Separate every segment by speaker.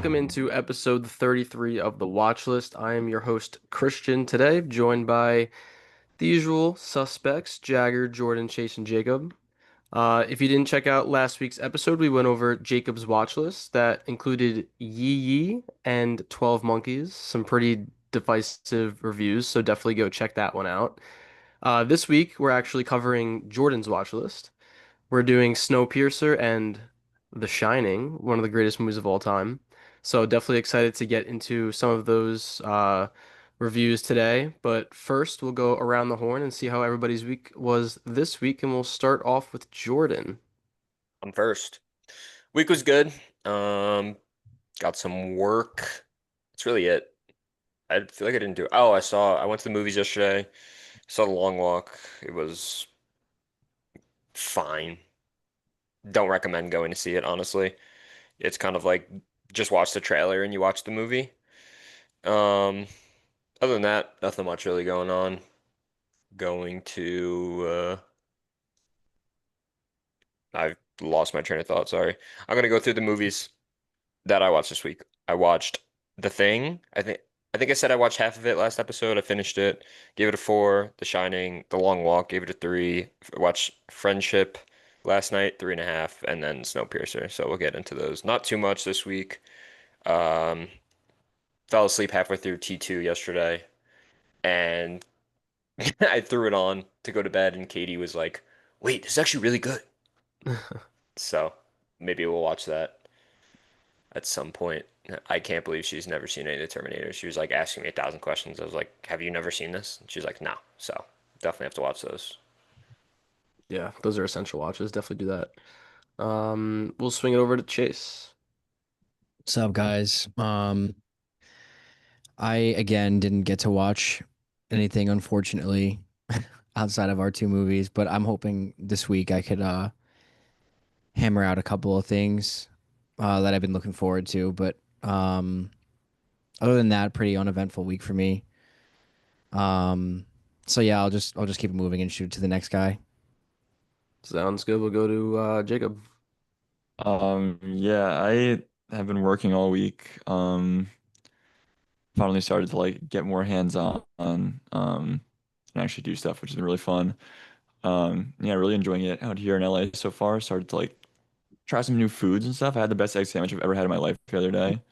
Speaker 1: Welcome into episode 33 of the Watchlist. I am your host, Christian, today, joined by the usual suspects, Jagger, Jordan, Chase, and Jacob. If you didn't check out last week's episode, we went over Jacob's Watchlist that included Yee Yee and 12 Monkeys, some pretty divisive reviews, so definitely go check that one out. This week, we're actually covering Jordan's Watchlist. We're doing Snowpiercer and The Shining, one of the greatest movies of all time. So definitely excited to get into some of those reviews today. But first, we'll go around the horn and see how everybody's week was this week, and we'll start off with Jordan.
Speaker 2: I'm first. Week was good. Um, got some work. That's really it. I feel like I didn't do. Oh, I went to the movies yesterday. Saw The Long Walk. It was fine. Don't recommend going to see it, honestly. It's kind of like just watch the trailer and you watch the movie. Um, Other than that, nothing much really going on. Going to I've lost my train of thought, sorry. I'm gonna go through the movies that I watched this week. I watched The Thing. I think I said I watched half of it last episode. I finished it, gave it a 4. The Shining, The Long Walk, gave it a 3. I watched Friendship last night, 3.5, and then Snowpiercer. So we'll get into those. Not too much this week. Um, Fell asleep halfway through T2 yesterday, and I threw it on to go to bed, and Katie was like, "Wait, this is actually really good." So maybe we'll watch that at some point. I can't believe she's never seen any of the Terminators. She was like asking me 1,000 questions. I was like, "Have you never seen this?" And she's like, "No." So definitely have to watch those.
Speaker 1: Yeah, those are essential watches. Definitely do that. We'll swing it over to Chase.
Speaker 3: What's up, guys? I again didn't get to watch anything, unfortunately, outside of our two movies, but I'm hoping this week I could hammer out a couple of things that I've been looking forward to. But other than that, pretty uneventful week for me. Um, so yeah, I'll just keep it moving and shoot to the next guy.
Speaker 1: Sounds good. We'll go to Jacob.
Speaker 4: Yeah, I have been working all week. Finally started to like get more hands-on, and actually do stuff, which has been really fun. Yeah, really enjoying it out here in LA so far. Started to like try some new foods and stuff. I had the best egg sandwich I've ever had in my life the other day.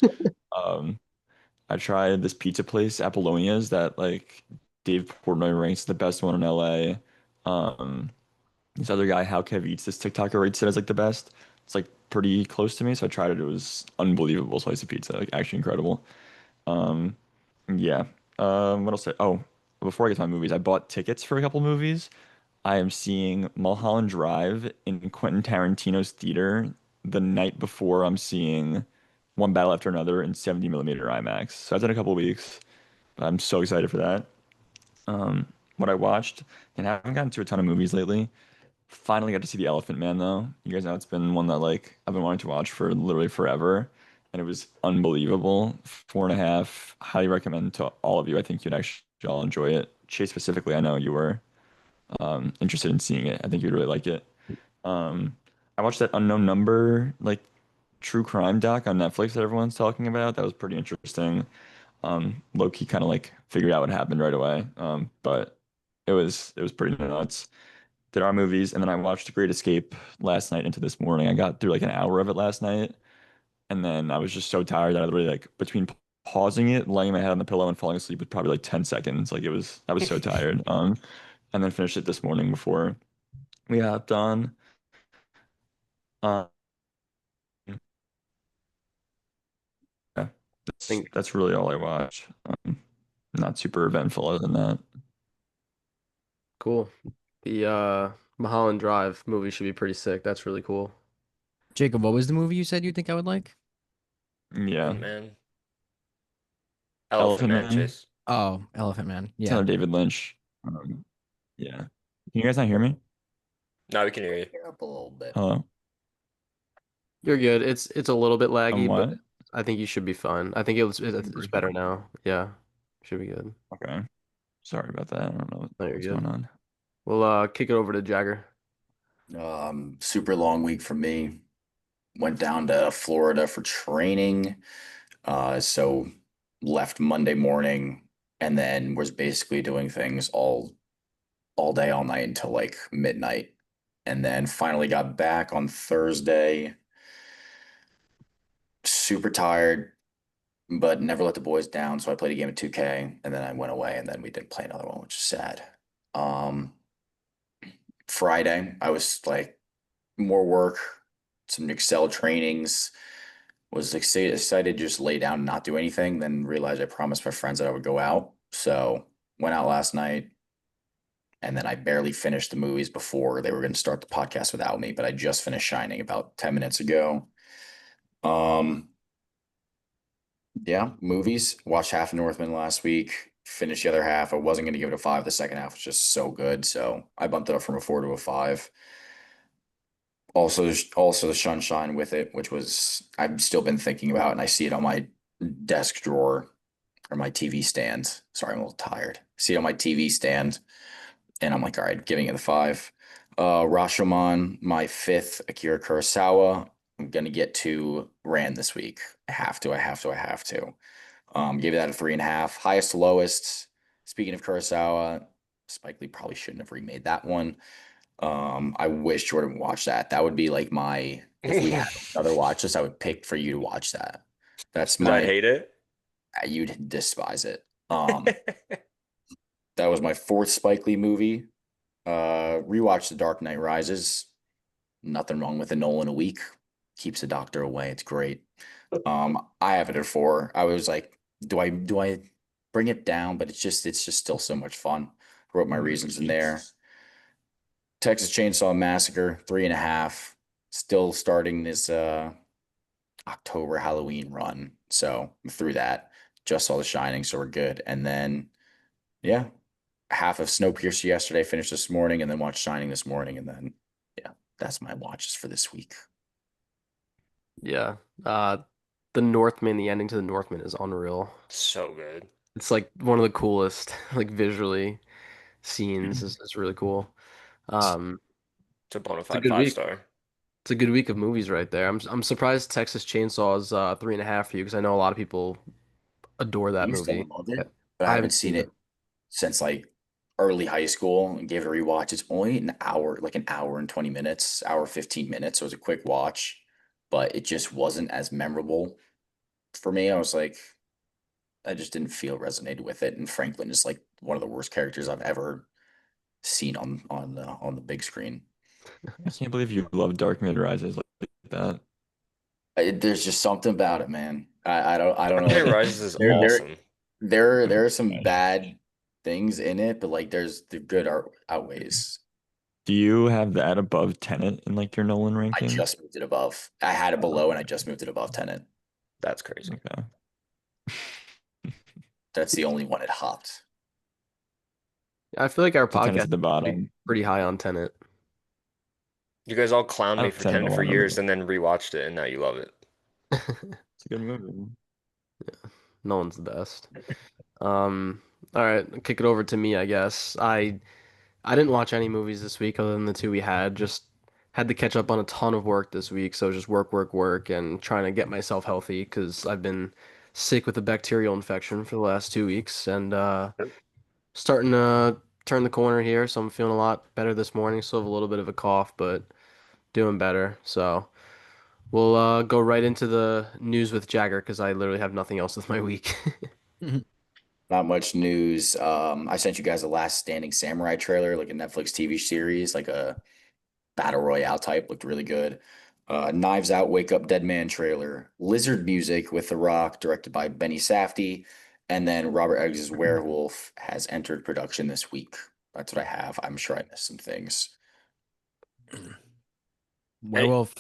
Speaker 4: Um, I tried this pizza place, Apollonia's, that like Dave Portnoy ranks the best one in LA. Um, this other guy, How Kev Eats, this TikToker rates it as like the best. It's like pretty close to me, so I tried it. It was unbelievable slice of pizza, like actually incredible. Um, yeah. What else? Oh, before I get to my movies, I bought tickets for a couple movies. I am seeing Mulholland Drive in Quentin Tarantino's theater the night before I'm seeing One Battle After Another in 70 millimeter IMAX. So that's in a couple weeks, but I'm so excited for that. What I watched, and I haven't gotten to a ton of movies lately. Finally got to see The Elephant Man though. You guys know it's been one that like I've been wanting to watch for literally forever, and it was unbelievable. 4.5. Highly recommend to all of you. I think you'd actually all enjoy it. Chase specifically, I know you were interested in seeing it. I think you'd really like it. Um, I watched that Unknown Number like true crime doc on Netflix that everyone's talking about. That was pretty interesting. Low key kind of like figured out what happened right away. But it was pretty nuts. Did our movies, and then I watched Great Escape last night into this morning. I got through like an hour of it last night, and then I was just so tired that I literally like between pausing it, laying my head on the pillow, and falling asleep with probably like 10 seconds. Like I was so tired. And then finished it this morning before we hopped on. Um, yeah, that's
Speaker 1: Think
Speaker 4: that's really all I watch. Not super eventful other than that.
Speaker 1: cool. The Mulholland Drive movie should be pretty sick. That's really cool.
Speaker 3: Jacob, what was the movie you said you think I would like?
Speaker 4: Yeah,
Speaker 2: Elephant Man. Elephant
Speaker 4: Elephant
Speaker 2: Man,
Speaker 4: Man.
Speaker 2: Chase.
Speaker 3: Oh, Elephant Man.
Speaker 4: It's
Speaker 3: Yeah.
Speaker 4: another David Lynch. Yeah. Can you guys not hear me?
Speaker 2: No, we can hear you.
Speaker 3: You're up a little bit.
Speaker 4: Hello?
Speaker 1: You're good. It's a little bit laggy, but
Speaker 4: What?
Speaker 1: I think you should be fine. I think
Speaker 4: I'm
Speaker 1: it's better
Speaker 4: breaking.
Speaker 1: now. Yeah, should be good.
Speaker 4: Okay. Sorry about that. I don't know
Speaker 1: No, you're
Speaker 4: what's going
Speaker 1: good.
Speaker 4: on.
Speaker 1: We'll kick it over to Jagger.
Speaker 5: Super long week for me. Went down to Florida for training. So left Monday morning and then was basically doing things all day, all night until like midnight. And then finally got back on Thursday, super tired, but never let the boys down. So I played a game of 2K and then I went away and then we didn't play another one, which is sad. Um, Friday, I was like more work, some Excel trainings, was excited to just lay down and not do anything, then realized I promised my friends that I would go out. So went out last night and then I barely finished the movies before they were going to start the podcast without me, but I just finished Shining about 10 minutes ago. Um, yeah, movies. Watched half of Northman last week. Finished the other half. I wasn't going to give it a five. The second half was just so good, so I bumped it up from a four to a five. Also the Sunshine with it, which was I've still been thinking about, and I see it on my desk drawer or my TV stand. Sorry, I'm a little tired. See it on my TV stand, and I'm like, all right, giving it a five. Rashomon, my fifth Akira Kurosawa. I'm gonna get to Rand this week. I have to. Gave that a three and a half. Highest to lowest. Speaking of Kurosawa, Spike Lee probably shouldn't have remade that one. I wish Jordan watched that. That would be like my if we had another watch list, I would pick for you to watch that. That's
Speaker 2: Because I
Speaker 5: my
Speaker 2: hate it.
Speaker 5: you'd despise it. That was my fourth Spike Lee movie. Rewatched The Dark Knight Rises. Nothing wrong with a Nolan a week. Keeps the doctor away. It's great. I have it at four. I was like, do I bring it down? But it's just still so much fun. Wrote my reasons in there. Texas Chainsaw Massacre, three and a half. Still starting this October Halloween run. So I'm through that. Just saw The Shining, so we're good. And then yeah, half of Snowpiercer yesterday, finished this morning, and then watched Shining this morning, and then yeah, that's my watches for this week.
Speaker 1: Yeah. The Northman, the ending to the Northman is unreal.
Speaker 2: So good.
Speaker 1: It's like one of the coolest, like visually scenes is really cool. Um,
Speaker 2: It's a bona
Speaker 1: it's a
Speaker 2: fide
Speaker 1: good
Speaker 2: five
Speaker 1: week.
Speaker 2: star.
Speaker 1: It's a good week of movies right there. I'm surprised Texas Chainsaw is three and a half for you because I know a lot of people adore
Speaker 5: I
Speaker 1: that
Speaker 5: used to
Speaker 1: movie.
Speaker 5: love it, but I
Speaker 1: I
Speaker 5: haven't
Speaker 1: haven't
Speaker 5: seen
Speaker 1: seen it.
Speaker 5: it since like early high school and gave it a rewatch. It's only an hour, like an hour and 20 minutes, hour 15 minutes. So it was a quick watch, but it just wasn't as memorable for me. I was like, I just didn't feel resonated with it. And Franklin is like one of the worst characters I've ever seen on the big screen.
Speaker 4: I can't believe you love Dark Knight Rises like that.
Speaker 5: There's just something about it, man. I don't
Speaker 2: Dark
Speaker 5: know.
Speaker 2: Knight
Speaker 5: Like
Speaker 2: Rises is
Speaker 5: there there
Speaker 2: awesome.
Speaker 5: there are some bad things in it, but like there's the good outweighs.
Speaker 4: Do you have that above Tenet in like your Nolan
Speaker 5: I
Speaker 4: ranking?
Speaker 5: just moved it above. I had it below, and I just moved it above Tenant.
Speaker 2: That's crazy.
Speaker 4: Okay.
Speaker 5: That's the only one it hopped.
Speaker 1: I feel like our
Speaker 4: So Tenet's
Speaker 1: podcast
Speaker 4: at the
Speaker 1: is
Speaker 4: bottom.
Speaker 1: pretty high on Tenet.
Speaker 2: You guys all clowned
Speaker 4: I
Speaker 2: me
Speaker 4: have
Speaker 2: for
Speaker 4: Tenet a
Speaker 2: Tenet for
Speaker 4: lot over
Speaker 2: years
Speaker 4: there.
Speaker 2: and then rewatched it, and now you love it.
Speaker 4: It's a good movie.
Speaker 1: No one's the best. All right, kick it over to me, I guess. I didn't watch any movies this week other than the two we had. Just had to catch up on a ton of work this week, so just work, work, work, and trying to get myself healthy because I've been sick with a bacterial infection for the last 2 weeks and starting to turn the corner here. So I'm feeling a lot better this morning. Still have a little bit of a cough, but doing better. So we'll go right into the news with Jagger because I literally have nothing else with my week.
Speaker 5: Not much news. I sent you guys the Last Standing Samurai trailer, like a Netflix TV series, like a battle royale type. Looked really good. Knives Out, Wake Up Dead Man trailer. Lizard Music with The Rock, directed by Benny Safdie, and then Robert Eggers' Werewolf has entered production this week. That's what I have. I'm sure I missed some things.
Speaker 2: Hey,
Speaker 3: Werewolf.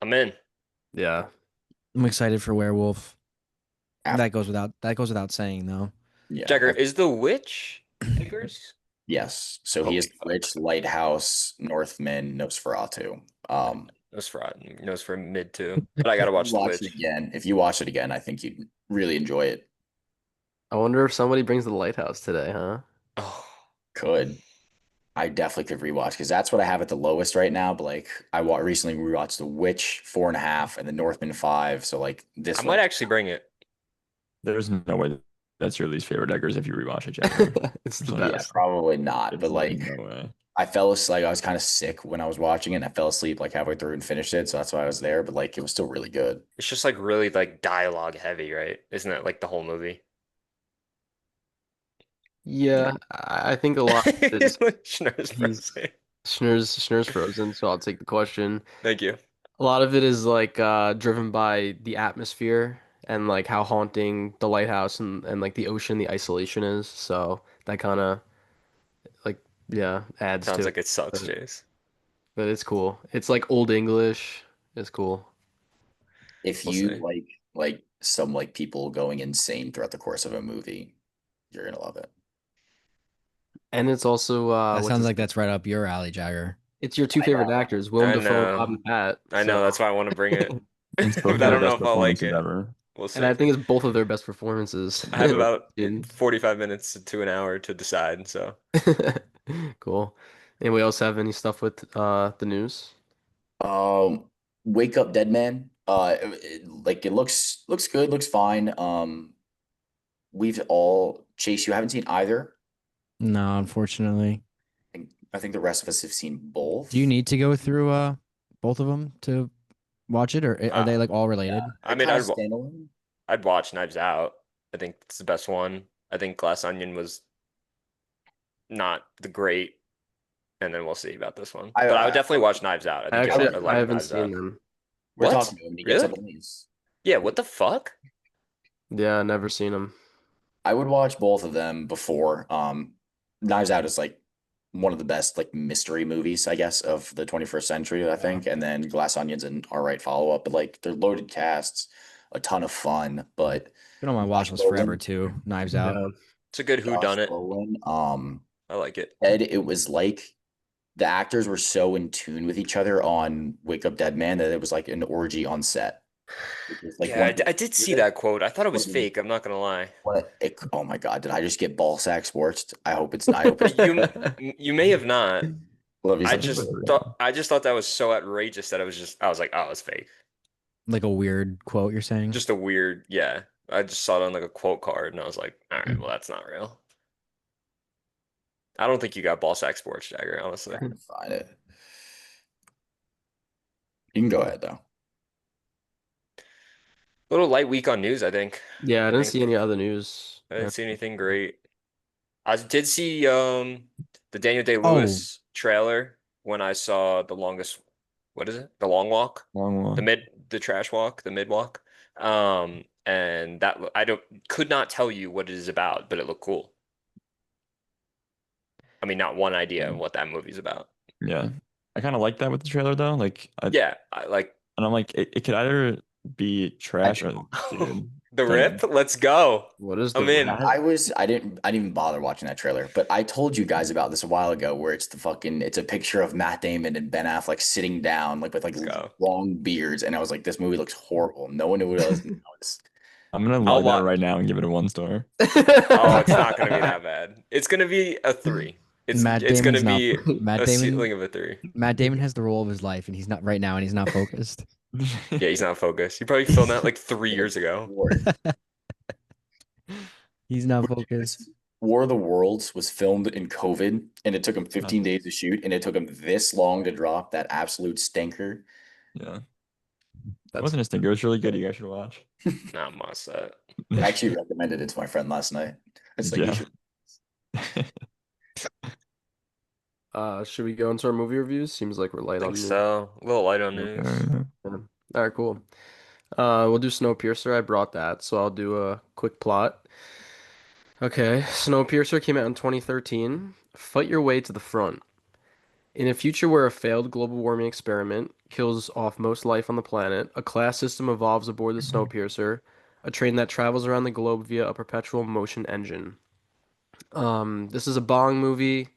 Speaker 2: I'm in.
Speaker 1: Yeah.
Speaker 3: I'm excited for Werewolf.
Speaker 5: After,
Speaker 3: That goes without saying though.
Speaker 5: yeah,
Speaker 2: Jagger, is the witch Eggers?
Speaker 5: yes. So he is
Speaker 2: Holy
Speaker 5: the
Speaker 2: fuck.
Speaker 5: Witch, Lighthouse, Northman, Nosferatu.
Speaker 2: Knows for mid too. But I gotta watch The
Speaker 5: Watch it
Speaker 2: Witch.
Speaker 5: again. If you watch it again, I think you'd really enjoy it.
Speaker 1: I wonder if somebody brings the lighthouse today, huh?
Speaker 2: Oh,
Speaker 5: Could. I definitely could rewatch because that's what I have at the lowest right now. But like recently rewatched The Witch 4.5 and The Northman 5. So like
Speaker 2: I
Speaker 5: this
Speaker 2: might
Speaker 5: one,
Speaker 2: actually bring it.
Speaker 4: There's no way that's your least favorite Eggers if you rewatch it, Jagger.
Speaker 1: It's
Speaker 4: There's
Speaker 1: the
Speaker 4: like,
Speaker 5: Yeah,
Speaker 1: best.
Speaker 5: probably not. But
Speaker 4: there's like
Speaker 5: like,
Speaker 4: no way.
Speaker 5: I fell asleep. I was kind of sick when I was watching it, and I fell asleep like halfway through and finished it. So that's why I was there. But like, it was still really good.
Speaker 2: It's just like really like dialogue heavy, right? Isn't it like the whole movie?
Speaker 1: Yeah, I think a lot of it is
Speaker 2: Schnurr's
Speaker 1: he's
Speaker 2: frozen.
Speaker 1: Schnur's frozen, so I'll take the question.
Speaker 2: Thank you.
Speaker 1: A lot of it is like driven by the atmosphere and like how haunting the lighthouse and like the ocean, the isolation is. So that kind of like yeah, adds
Speaker 2: Sounds
Speaker 1: to it.
Speaker 2: like it sucks,
Speaker 1: But,
Speaker 2: Jace.
Speaker 1: but it's cool. It's like old English. It's cool.
Speaker 5: If
Speaker 2: We'll
Speaker 5: you
Speaker 2: see.
Speaker 5: like some like people going insane throughout the course of a movie, you're gonna love it.
Speaker 1: And it's also
Speaker 3: That
Speaker 1: what's
Speaker 3: sounds
Speaker 1: his
Speaker 3: like that's right up your alley, Jagger.
Speaker 1: it's your two
Speaker 5: I
Speaker 1: favorite
Speaker 5: know.
Speaker 1: actors, Willem
Speaker 2: I
Speaker 1: Dafoe and Bob
Speaker 2: know.
Speaker 1: and Pat.
Speaker 2: I know.
Speaker 1: So
Speaker 2: That's why I want to bring it.
Speaker 4: It's
Speaker 2: But
Speaker 4: both
Speaker 2: I
Speaker 4: of their
Speaker 2: don't know
Speaker 4: best
Speaker 2: if I'll like
Speaker 4: performances
Speaker 2: it.
Speaker 4: ever.
Speaker 2: We'll
Speaker 1: and
Speaker 2: see.
Speaker 1: I think it's both of their best performances.
Speaker 2: I have about
Speaker 1: In-
Speaker 2: 45 minutes to an hour to decide, so
Speaker 1: Cool. Anybody else have any stuff with the news?
Speaker 5: Um, Wake Up Dead Man. Like it looks good, looks fine. We've all Chase. You haven't seen either.
Speaker 3: No, unfortunately.
Speaker 5: I think the rest of us have seen
Speaker 3: Do you
Speaker 5: both.
Speaker 3: need to go through both of them to watch it, or are
Speaker 2: uh,
Speaker 3: they like all
Speaker 5: Yeah,
Speaker 3: related?
Speaker 2: I
Speaker 5: they're
Speaker 2: mean
Speaker 5: kind of standalone.
Speaker 2: I'd watch Knives Out. I think it's the best one. I think Glass Onion was not the great, and then we'll see about this one.
Speaker 5: I,
Speaker 2: But I would
Speaker 5: I,
Speaker 2: definitely watch Knives Out. I think
Speaker 5: I would.
Speaker 2: I
Speaker 1: I
Speaker 2: like
Speaker 1: haven't
Speaker 2: Knives
Speaker 1: seen
Speaker 2: Out.
Speaker 1: them.
Speaker 5: We're
Speaker 2: What?
Speaker 5: talking to him, and he gets up
Speaker 2: Really?
Speaker 5: and leaves.
Speaker 2: Yeah, what the fuck?
Speaker 1: Yeah, never seen them.
Speaker 5: I would watch both of them before. Knives Out is like one of the best like mystery movies, I guess, of the 21st century, I think. And then Glass Onion's an all right follow up, but like they're loaded casts, a ton of fun. But
Speaker 3: Been on my watch
Speaker 5: Josh
Speaker 3: list forever
Speaker 5: Brolin,
Speaker 3: too. Knives Out.
Speaker 1: Yeah.
Speaker 2: It's a good
Speaker 5: Josh
Speaker 2: whodunit.
Speaker 5: Brolin,
Speaker 2: I like it.
Speaker 5: said it was like the actors were so in tune with each other on Wake Up Dead Man that it was like an orgy on set. It was like
Speaker 2: Yeah,
Speaker 5: one of
Speaker 2: I
Speaker 5: his
Speaker 2: did see that quote. I thought it was
Speaker 5: one
Speaker 2: fake. I'm not gonna lie.
Speaker 5: oh my God, did I just get ball sack sports? I hope it's not. I hope it's
Speaker 2: You may have not.
Speaker 5: love you something.
Speaker 2: I just thought that was so outrageous that I was like, oh, it's fake.
Speaker 3: Like a weird quote you're saying?
Speaker 2: Just a weird, yeah. I just saw it on like a quote card and I was like, all right, well, that's not real. I don't think you got ball sack sports, Jagger, honestly.
Speaker 5: Trying to find it. You can go ahead though.
Speaker 2: A little light week on news, I think.
Speaker 1: Yeah, I
Speaker 2: I
Speaker 1: didn't see
Speaker 2: think
Speaker 1: any other news.
Speaker 2: I
Speaker 1: Yeah.
Speaker 2: didn't see anything great. I did see the Daniel
Speaker 3: Oh,
Speaker 2: Day-Lewis trailer when I saw the longest, what is it? The long walk?
Speaker 4: Long one.
Speaker 2: The trash walk, the mid walk. And that I don't could not tell you what it is about, but it looked cool. I mean, not one idea of what that movie's about.
Speaker 4: Yeah. I kind of like that with the trailer though.
Speaker 2: Yeah, I like
Speaker 4: And I'm like, it could either be
Speaker 5: I
Speaker 4: trash
Speaker 5: do.
Speaker 4: or dude.
Speaker 2: the
Speaker 4: Damn.
Speaker 2: rip. Let's go.
Speaker 1: What is the
Speaker 2: I'm in.
Speaker 1: rap?
Speaker 5: I didn't even bother watching that trailer, but I told you guys about this a while ago where it's a picture of Matt Damon and Ben Affleck sitting down like with like
Speaker 2: Let's go.
Speaker 5: long beards, and I was like, this movie looks horrible. No one knew what it was.
Speaker 4: I'm gonna
Speaker 2: I'll
Speaker 4: log that
Speaker 2: watch.
Speaker 4: right now and give it a 1 star.
Speaker 2: Oh, it's not gonna be that bad. It's gonna be a 3.
Speaker 3: Matt
Speaker 2: It's gonna
Speaker 3: Damon's not
Speaker 2: be
Speaker 3: Matt
Speaker 2: a
Speaker 3: Damon.
Speaker 2: ceiling of a 3.
Speaker 3: Matt Damon has the role of his life, and he's not right now, and he's not focused.
Speaker 2: Yeah, he's not focused. He probably filmed that like 3 years ago.
Speaker 3: He's not focused.
Speaker 5: War of the Worlds was filmed in COVID, and it took him 15 days to shoot, and it took him this long to drop that absolute stinker.
Speaker 4: Yeah. It
Speaker 1: That's
Speaker 4: wasn't a stinker. It was really good. You guys should watch.
Speaker 2: Not must that.
Speaker 5: I actually recommended it to my friend last night. It's like, you
Speaker 4: Yeah.
Speaker 5: should.
Speaker 1: should we go into our movie reviews? Seems like we're
Speaker 2: I
Speaker 1: light on
Speaker 2: think
Speaker 1: news.
Speaker 2: so. A little light on
Speaker 4: Okay.
Speaker 2: news.
Speaker 1: Yeah. All right, cool. We'll do Snowpiercer. I brought that, so I'll do a quick plot. Okay, Snowpiercer came out in 2013. Fight your way to the front. In a future where a failed global warming experiment kills off most life on the planet, a class system evolves aboard the Snowpiercer, a train that travels around the globe via a perpetual motion engine. This is a Bong movie.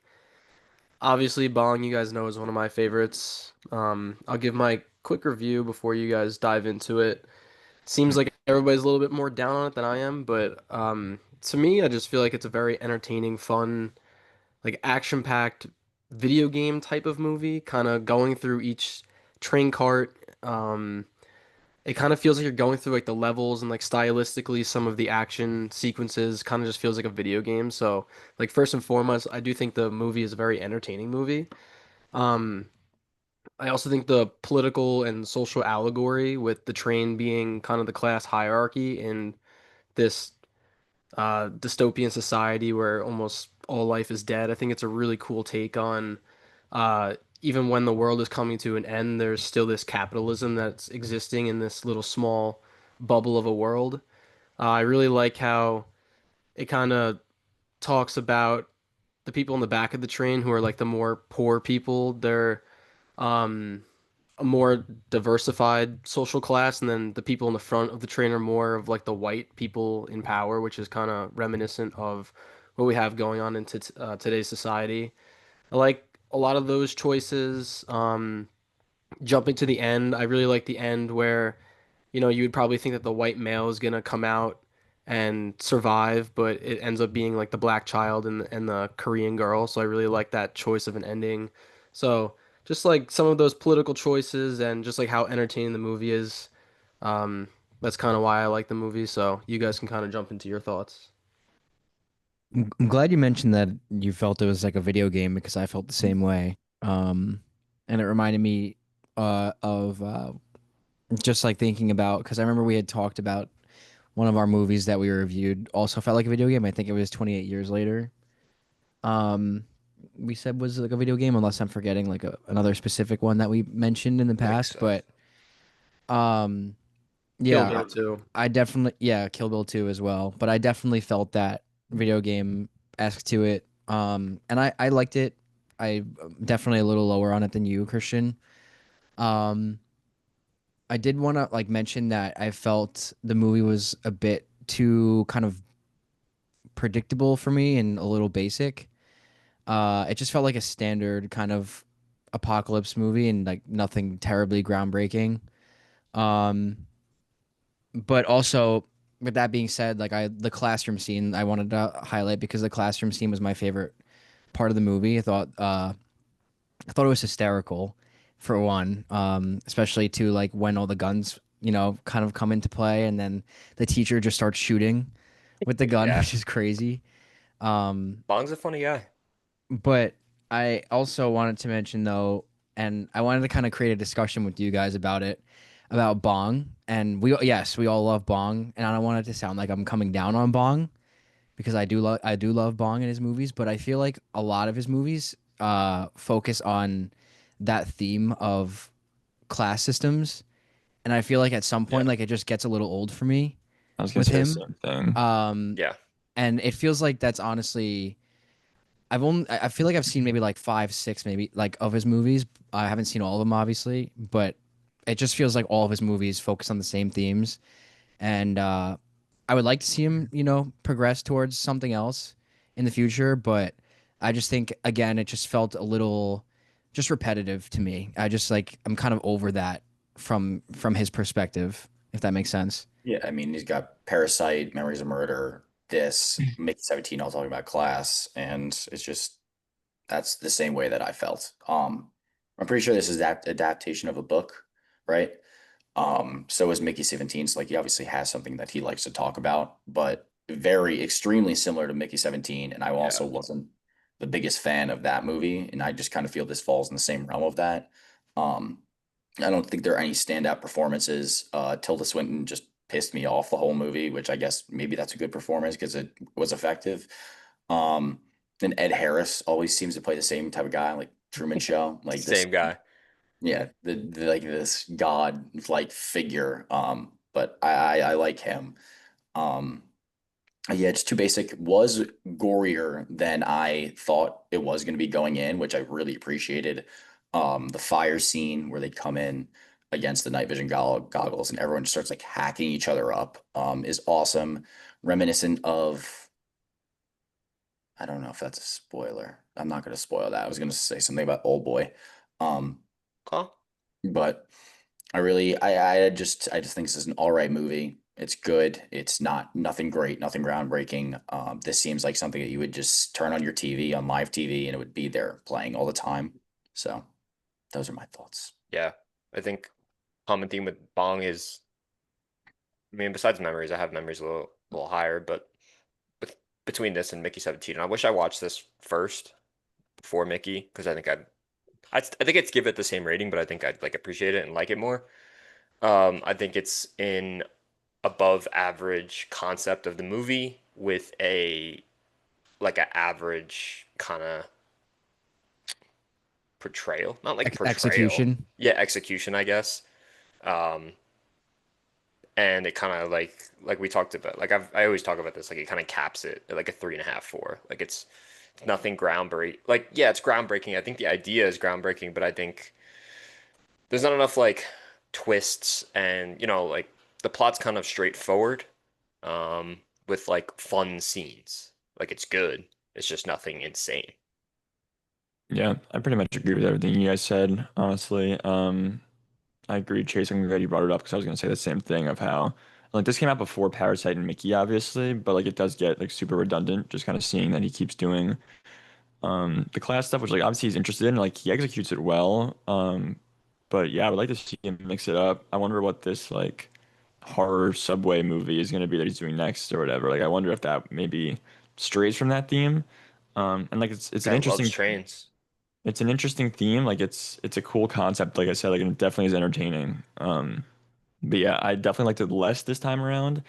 Speaker 1: Obviously, Bong, you guys know, is one of my favorites. I'll give my quick review before you guys dive into it. Seems like everybody's a little bit more down on it than I am, but to me, I just feel like it's a very entertaining, fun, like action-packed video game type of movie, kind of going through each train cart, it kind of feels like you're going through like the levels and like stylistically some of the action sequences kind of just feels like a video game. So like first and foremost, I do think the movie is a very entertaining movie. Um, I also think the political and social allegory with the train being kind of the class hierarchy in this dystopian society where almost all life is dead. I think it's a really cool take on even when the world is coming to an end, there's still this capitalism that's existing in this little small bubble of a world. I really like how it kind of talks about the people in the back of the train who are like the more poor people. They're um, a more diversified social class, and then the people in the front of the train are more of like the white people in power, which is kind of reminiscent of what we have going on in today's society. I like a lot of those choices. Jumping to the end, I really like the end where, you would probably think that the white male is gonna come out and survive, but it ends up being like the black child and the Korean girl. So I really like that choice of an ending. So just like some of those political choices and just like how entertaining the movie is, um, that's kind of why I like the movie. So you guys can kind of jump into your thoughts.
Speaker 3: I'm glad you mentioned that you felt it was like a video game because I felt the same way. And it reminded me of just like thinking about because I remember we had talked about one of our movies that we reviewed also felt like a video game. I think it was 28 years later. Um, we said was like a video game, unless I'm forgetting like another specific one that we mentioned in the
Speaker 2: I think
Speaker 3: past.
Speaker 2: so.
Speaker 3: But um,
Speaker 1: Kill
Speaker 3: yeah,
Speaker 1: Bill too.
Speaker 3: I definitely yeah, Kill Bill 2 as well. But I definitely felt that video game esque to it. And I liked it. I definitely a little lower on it than you, Christian. Um, I did want to like mention that I felt the movie was a bit too kind of predictable for me and a little basic. It just felt like a standard kind of apocalypse movie and like nothing terribly groundbreaking. Um, but also with that being said, like the classroom scene I wanted to highlight because the classroom scene was my favorite part of the movie. I thought it was hysterical for one, especially to like when all the guns, kind of come into play and then the teacher just starts shooting with the gun,
Speaker 2: Yeah.
Speaker 3: which is crazy. Um,
Speaker 2: Bong's a funny guy.
Speaker 3: but I also wanted to mention though, and I wanted to kind of create a discussion with you guys about it, about Bong. And yes, we all love Bong, and I don't want it to sound like I'm coming down on Bong because I do love Bong in his movies, but I feel like a lot of his movies focus on that theme of class systems, and I feel like at some
Speaker 4: Yeah,
Speaker 3: point like it just gets a little old for me
Speaker 4: I was gonna
Speaker 3: with
Speaker 4: say the
Speaker 3: him.
Speaker 4: same thing.
Speaker 3: Um,
Speaker 2: Yeah.
Speaker 3: and it feels like that's honestly I feel like I've seen maybe like five, six, maybe like of his movies. I haven't seen all of them, obviously, but it just feels like all of his movies focus on the same themes. And I would like to see him, progress towards something else in the future. But I just think again, it just felt a little just repetitive to me. I'm kind of over that from his perspective, if that makes sense.
Speaker 5: Yeah, I mean, he's got Parasite, Memories of Murder, this, Mickey 17, all talking about class, and it's just that's the same way that I felt. I'm pretty sure this is that adaptation of a book, right? So is Mickey 17. So like he obviously has something that he likes to talk about, but very extremely similar to Mickey 17. And I
Speaker 2: Yeah.
Speaker 5: also wasn't the biggest fan of that movie, and I just kind of feel this falls in the same realm of that. Um, I don't think there are any standout performances. Tilda Swinton just pissed me off the whole movie, which I guess maybe that's a good performance because it was effective. Um, and Ed Harris always seems to play the same type of guy, like Truman Show, like this.
Speaker 2: Same guy.
Speaker 5: Yeah, the like this god like figure. But I like him. Um, yeah, it's too basic. Was gorier than I thought it was going to be going in, which I really appreciated. The fire scene where they come in against the night vision goggles and everyone just starts like hacking each other up, is awesome. Reminiscent of, I don't know if that's a spoiler. I'm not going to spoil that. I was going to say something about Old Boy. Um,
Speaker 2: Huh?
Speaker 5: but I just think this is an all right movie. It's good. It's not nothing great, nothing groundbreaking. This seems like something that you would just turn on your TV on live TV and it would be there playing all the time. So those are my thoughts.
Speaker 2: Yeah. I think common theme with Bong is I mean, besides memories, I have memories a little higher, but between this and Mickey 17, and I wish I watched this first before Mickey because I think it's give it the same rating, but I think I'd like appreciate it and like it more. I think it's in above average concept of the movie with a like an average kind of portrayal, not like portrayal,
Speaker 3: Execution.
Speaker 2: yeah, execution, I guess. Um, and it kind of like we talked about, like I always talk about this, like it kind of caps it at like a 3.5, 4. Like it's nothing groundbreaking. Like yeah, it's groundbreaking. I think the idea is groundbreaking, but I think there's not enough like twists and like the plot's kind of straightforward, with like fun scenes. Like it's good. It's just nothing insane.
Speaker 4: Yeah, I pretty much agree with everything you guys said, honestly. I agree, Chase. I'm glad you brought it up because I was gonna say the same thing of how like this came out before Parasite and Mickey, obviously, but like it does get like super redundant, just kind of seeing that he keeps doing the class stuff, which like obviously he's interested in, like he executes it well. But yeah, I would like to see him mix it up. I wonder what this like horror subway movie is gonna be that he's doing next or whatever. Like I wonder if that maybe strays from that theme. And like it's an
Speaker 2: Guy loves
Speaker 4: interesting
Speaker 2: trains.
Speaker 4: it's an interesting theme. Like it's a cool concept. Like I said, like it definitely is entertaining. But yeah, I definitely liked it less this time around.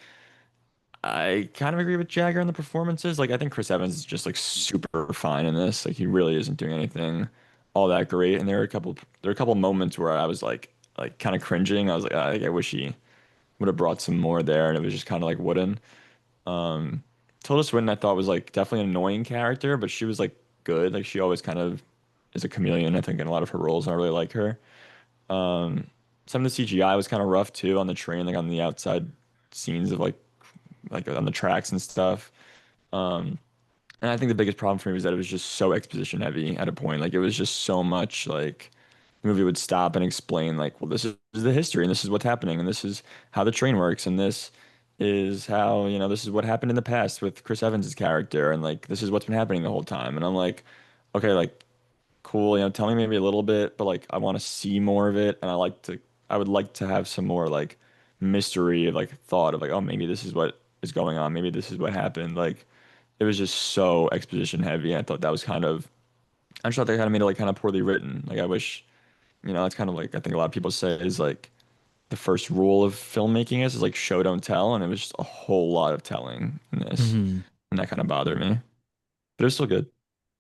Speaker 4: I kind of agree with Jagger on the performances. Like I think Chris Evans is just like super fine in this. Like he really isn't doing anything all that great. And there are a couple moments where I was like kind of cringing. I was like, I wish he would have brought some more there, and it was just kind of like wooden. Um, Tilda Swinton I thought was like definitely an annoying character, but she was like good. Like she always kind of is a chameleon, I think, in a lot of her roles. I really like her. Um, some of the CGI was kind of rough too on the train, like on the outside scenes of like on the tracks and stuff. Um, and I think the biggest problem for me was that it was just so exposition heavy at a point. Like it was just so much like the movie would stop and explain like, well, this is the history and this is what's happening and this is how the train works and this is how, this is what happened in the past with Chris Evans's character and like this is what's been happening the whole time. And I'm like, okay, like cool, tell me maybe a little bit, but like I want to see more of it and I would like to have some more like mystery of like thought of like, oh, maybe this is what is going on, maybe this is what happened. Like it was just so exposition heavy. I thought that was I just thought they kind of made it like kind of poorly written. Like I wish, that's kind of like I think a lot of people say is like the first rule of filmmaking is like show don't tell, and it was just a whole lot of telling in this,
Speaker 3: Hmm.
Speaker 4: and that kind of bothered me. But it was still good.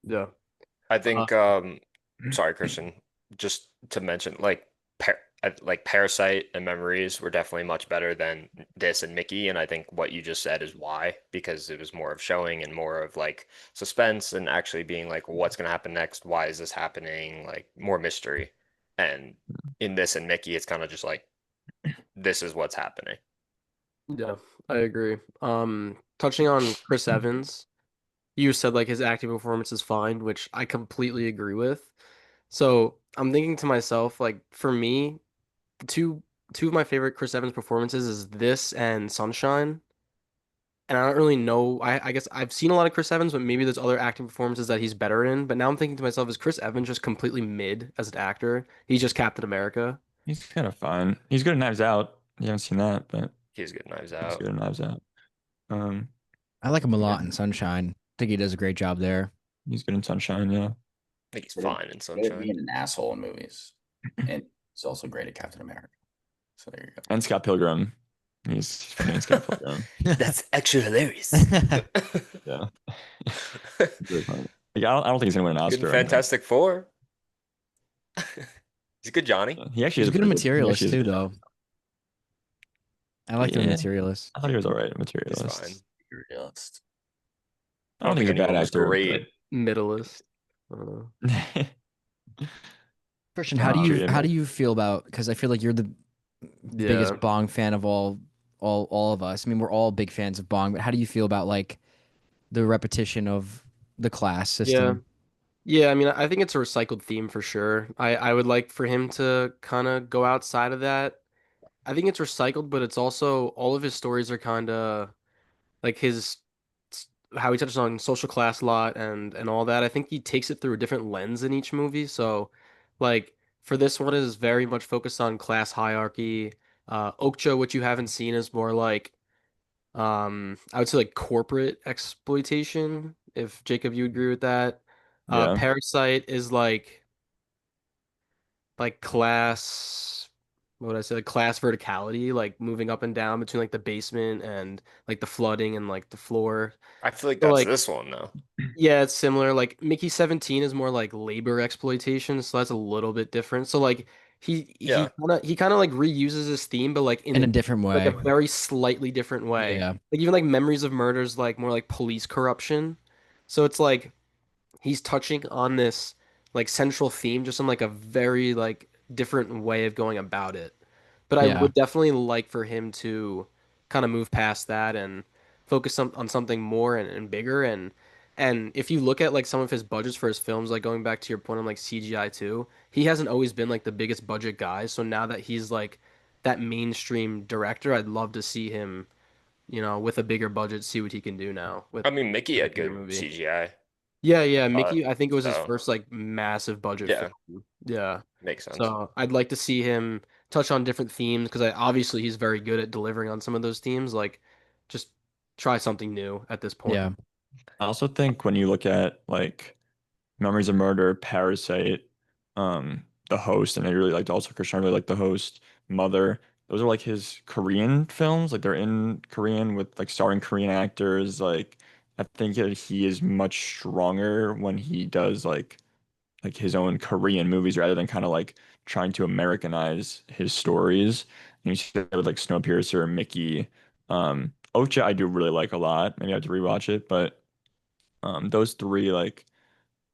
Speaker 1: Yeah.
Speaker 2: I
Speaker 1: Uh,
Speaker 2: think sorry, Christian, just to mention like Parasite and Memories were definitely much better than this and Mickey, and I think what you just said is why, because it was more of showing and more of like suspense and actually being like what's gonna happen next, why is this happening, like more mystery. And in this and Mickey, it's kind of just like this is what's happening.
Speaker 1: yeah, I agree. Touching on Chris Evans, you said like his acting performance is fine, which I completely agree with. So I'm thinking to myself, like for me, two of my favorite Chris Evans performances is this and Sunshine. And I don't really know. I guess I've seen a lot of Chris Evans, but maybe there's other acting performances that he's better in. But now I'm thinking to myself, is Chris Evans just completely mid as an actor? He's just Captain America.
Speaker 4: He's kind of fun. He's good at Knives Out. You haven't seen that, but
Speaker 2: He's good Knives
Speaker 4: he's
Speaker 2: Out.
Speaker 4: good at Knives Out. Um,
Speaker 3: I like him a
Speaker 4: yeah,
Speaker 3: lot in Sunshine. I think he does a great job there.
Speaker 4: he's good in Sunshine. Yeah,
Speaker 2: I think he's
Speaker 5: Good at,
Speaker 2: fine in
Speaker 5: good at
Speaker 2: Sunshine.
Speaker 5: being an asshole in movies. And he's also great at Captain America. So there you go.
Speaker 4: and Scott Pilgrim. He's funny in Scott Pilgrim.
Speaker 2: That's actually hilarious.
Speaker 4: Yeah, really funny. Like, I don't think he's gonna win an
Speaker 2: Good in
Speaker 4: Oscar or anything.
Speaker 2: Fantastic Four. He's a good Johnny.
Speaker 4: Yeah, he actually
Speaker 3: He's
Speaker 4: is a
Speaker 3: good at
Speaker 4: pretty good. He actually
Speaker 3: Materialist
Speaker 4: is a
Speaker 3: too,
Speaker 4: good.
Speaker 3: though. I liked him in
Speaker 4: Yeah,
Speaker 3: Materialist.
Speaker 4: I thought he was all right at
Speaker 2: He's fine.
Speaker 4: Materialist.
Speaker 5: Realist.
Speaker 2: I
Speaker 4: I don't
Speaker 2: don't
Speaker 4: think
Speaker 2: think
Speaker 4: he's a bad
Speaker 2: anyone was
Speaker 4: actor,
Speaker 2: great.
Speaker 1: Middleist. I don't know.
Speaker 4: but
Speaker 3: Christian, how do
Speaker 4: True,
Speaker 3: you
Speaker 4: yeah,
Speaker 3: how do you feel about? Because I feel like you're the
Speaker 1: Yeah.
Speaker 3: biggest Bong fan of all of us. I mean, we're all big fans of Bong, but how do you feel about like the repetition of the class
Speaker 1: Yeah.
Speaker 3: system?
Speaker 1: Yeah, I mean, I think it's a recycled theme for sure. I would like for him to kind of go outside of that. I think it's recycled, but it's also all of his stories are kind of like his how he touches on social class a lot and all that. I think he takes it through a different lens in each movie. So, like for this one is very much focused on class hierarchy Okja, what you haven't seen, is more like I would say like corporate exploitation, if Jacob, you agree with that.
Speaker 4: Yeah.
Speaker 1: Parasite is like class, what would I say, like class verticality, like moving up and down between like the basement and like the flooding and like the floor.
Speaker 2: I feel like
Speaker 1: So
Speaker 2: that's
Speaker 1: like
Speaker 2: this one though.
Speaker 1: yeah, it's similar. Like Mickey 17 is more like labor exploitation, so that's a little bit different. So like he
Speaker 2: Yeah.
Speaker 1: he he kind of like reuses his theme, but like in
Speaker 3: In a
Speaker 1: a
Speaker 3: different
Speaker 1: like a
Speaker 3: way.
Speaker 1: very slightly different way.
Speaker 3: Yeah.
Speaker 1: Like even like Memories of Murder is like more like police corruption. So it's like he's touching on this like central theme just in like a very like different way of going about it. But I
Speaker 3: Yeah.
Speaker 1: would definitely like for him to kind of move past that and focus on something more and bigger and if you look at like some of his budgets for his films, like going back to your point on like CGI too, he hasn't always been like the biggest budget guy. So now that he's like that mainstream director, I'd love to see him, with a bigger budget, see what he can do now
Speaker 2: I mean, Mickey
Speaker 1: with a
Speaker 2: had
Speaker 1: bigger
Speaker 2: good
Speaker 1: movie.
Speaker 2: CGI.
Speaker 1: Yeah, yeah,
Speaker 2: Uh,
Speaker 1: Mickey, I think it was his
Speaker 2: so
Speaker 1: first like massive budget
Speaker 2: yeah,
Speaker 1: film. Yeah.
Speaker 2: makes sense.
Speaker 1: So I'd like to see him touch on different themes because obviously he's very good at delivering on some of those themes. Like, just try something new at this point.
Speaker 3: Yeah.
Speaker 4: I also think when you look at like Memories of Murder, Parasite, The Host, and I really liked also Christian, I really liked The Host, Mother. Those are like his Korean films. Like they're in Korean with like starring Korean actors. Like I think that he is much stronger when he does like his own Korean movies rather than kind of like trying to Americanize his stories. And you see that with like Snowpiercer, Mickey, Ocha I do really like a lot. Maybe I have to rewatch it, but those three like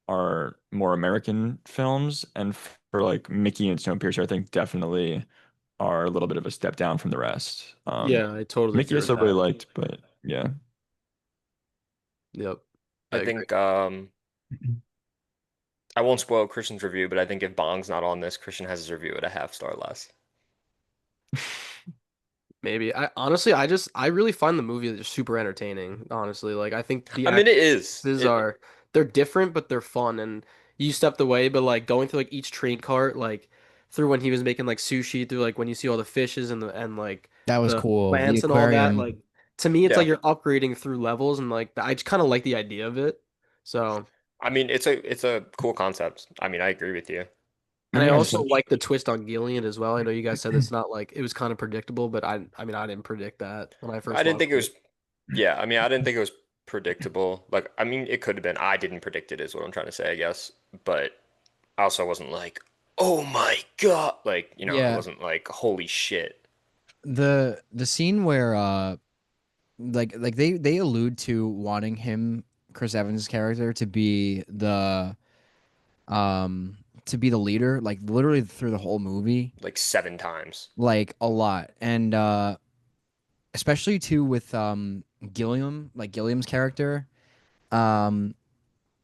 Speaker 4: are more American films, and for like Mickey and Snowpiercer, I think definitely are a little bit of a step down from the rest.
Speaker 1: Yeah, I totally
Speaker 4: Mickey
Speaker 1: agree
Speaker 4: I
Speaker 1: with
Speaker 4: still really
Speaker 1: that.
Speaker 4: liked, but yeah.
Speaker 1: Yep.
Speaker 2: I
Speaker 1: I agree.
Speaker 2: think I won't spoil Christian's review, but I think if Bong's not on this, Christian has his review at a half star less.
Speaker 1: Maybe. I really find the movie just super entertaining, honestly. Like I think the
Speaker 2: I mean, it is.
Speaker 1: actresses
Speaker 2: It
Speaker 1: are they're different, but they're fun. And you stepped away, but like going through like each train cart, like through when he was making like sushi, through like when you see all the fishes and like
Speaker 3: That was
Speaker 1: the
Speaker 3: cool. The
Speaker 1: plants and all that,
Speaker 3: aquarium.
Speaker 1: like to me it's like
Speaker 2: yeah.
Speaker 1: you're upgrading through levels and like I just kind of like the idea of it. So,
Speaker 2: I mean, it's a cool concept. I mean, I agree with you.
Speaker 1: and I
Speaker 4: Yeah,
Speaker 1: also
Speaker 4: essentially.
Speaker 1: like the twist on Gillian as well. I know you guys said it's not like it was kind of predictable, but I mean I didn't predict that when I
Speaker 2: I
Speaker 1: first
Speaker 2: didn't
Speaker 1: watched
Speaker 2: think it
Speaker 1: it.
Speaker 2: was. Yeah, I mean, I didn't think it was predictable. Like, I mean, it could have been. I didn't predict it, is what I'm trying to say, I guess. But I also wasn't like, oh my God. Like, I
Speaker 3: Yeah.
Speaker 2: wasn't like, holy shit.
Speaker 3: The scene where like they allude to wanting him, Chris Evans' character, um to be the leader, like literally through the whole movie,
Speaker 2: Like 7 times.
Speaker 3: like a lot. And especially too with Gilliam's character. Um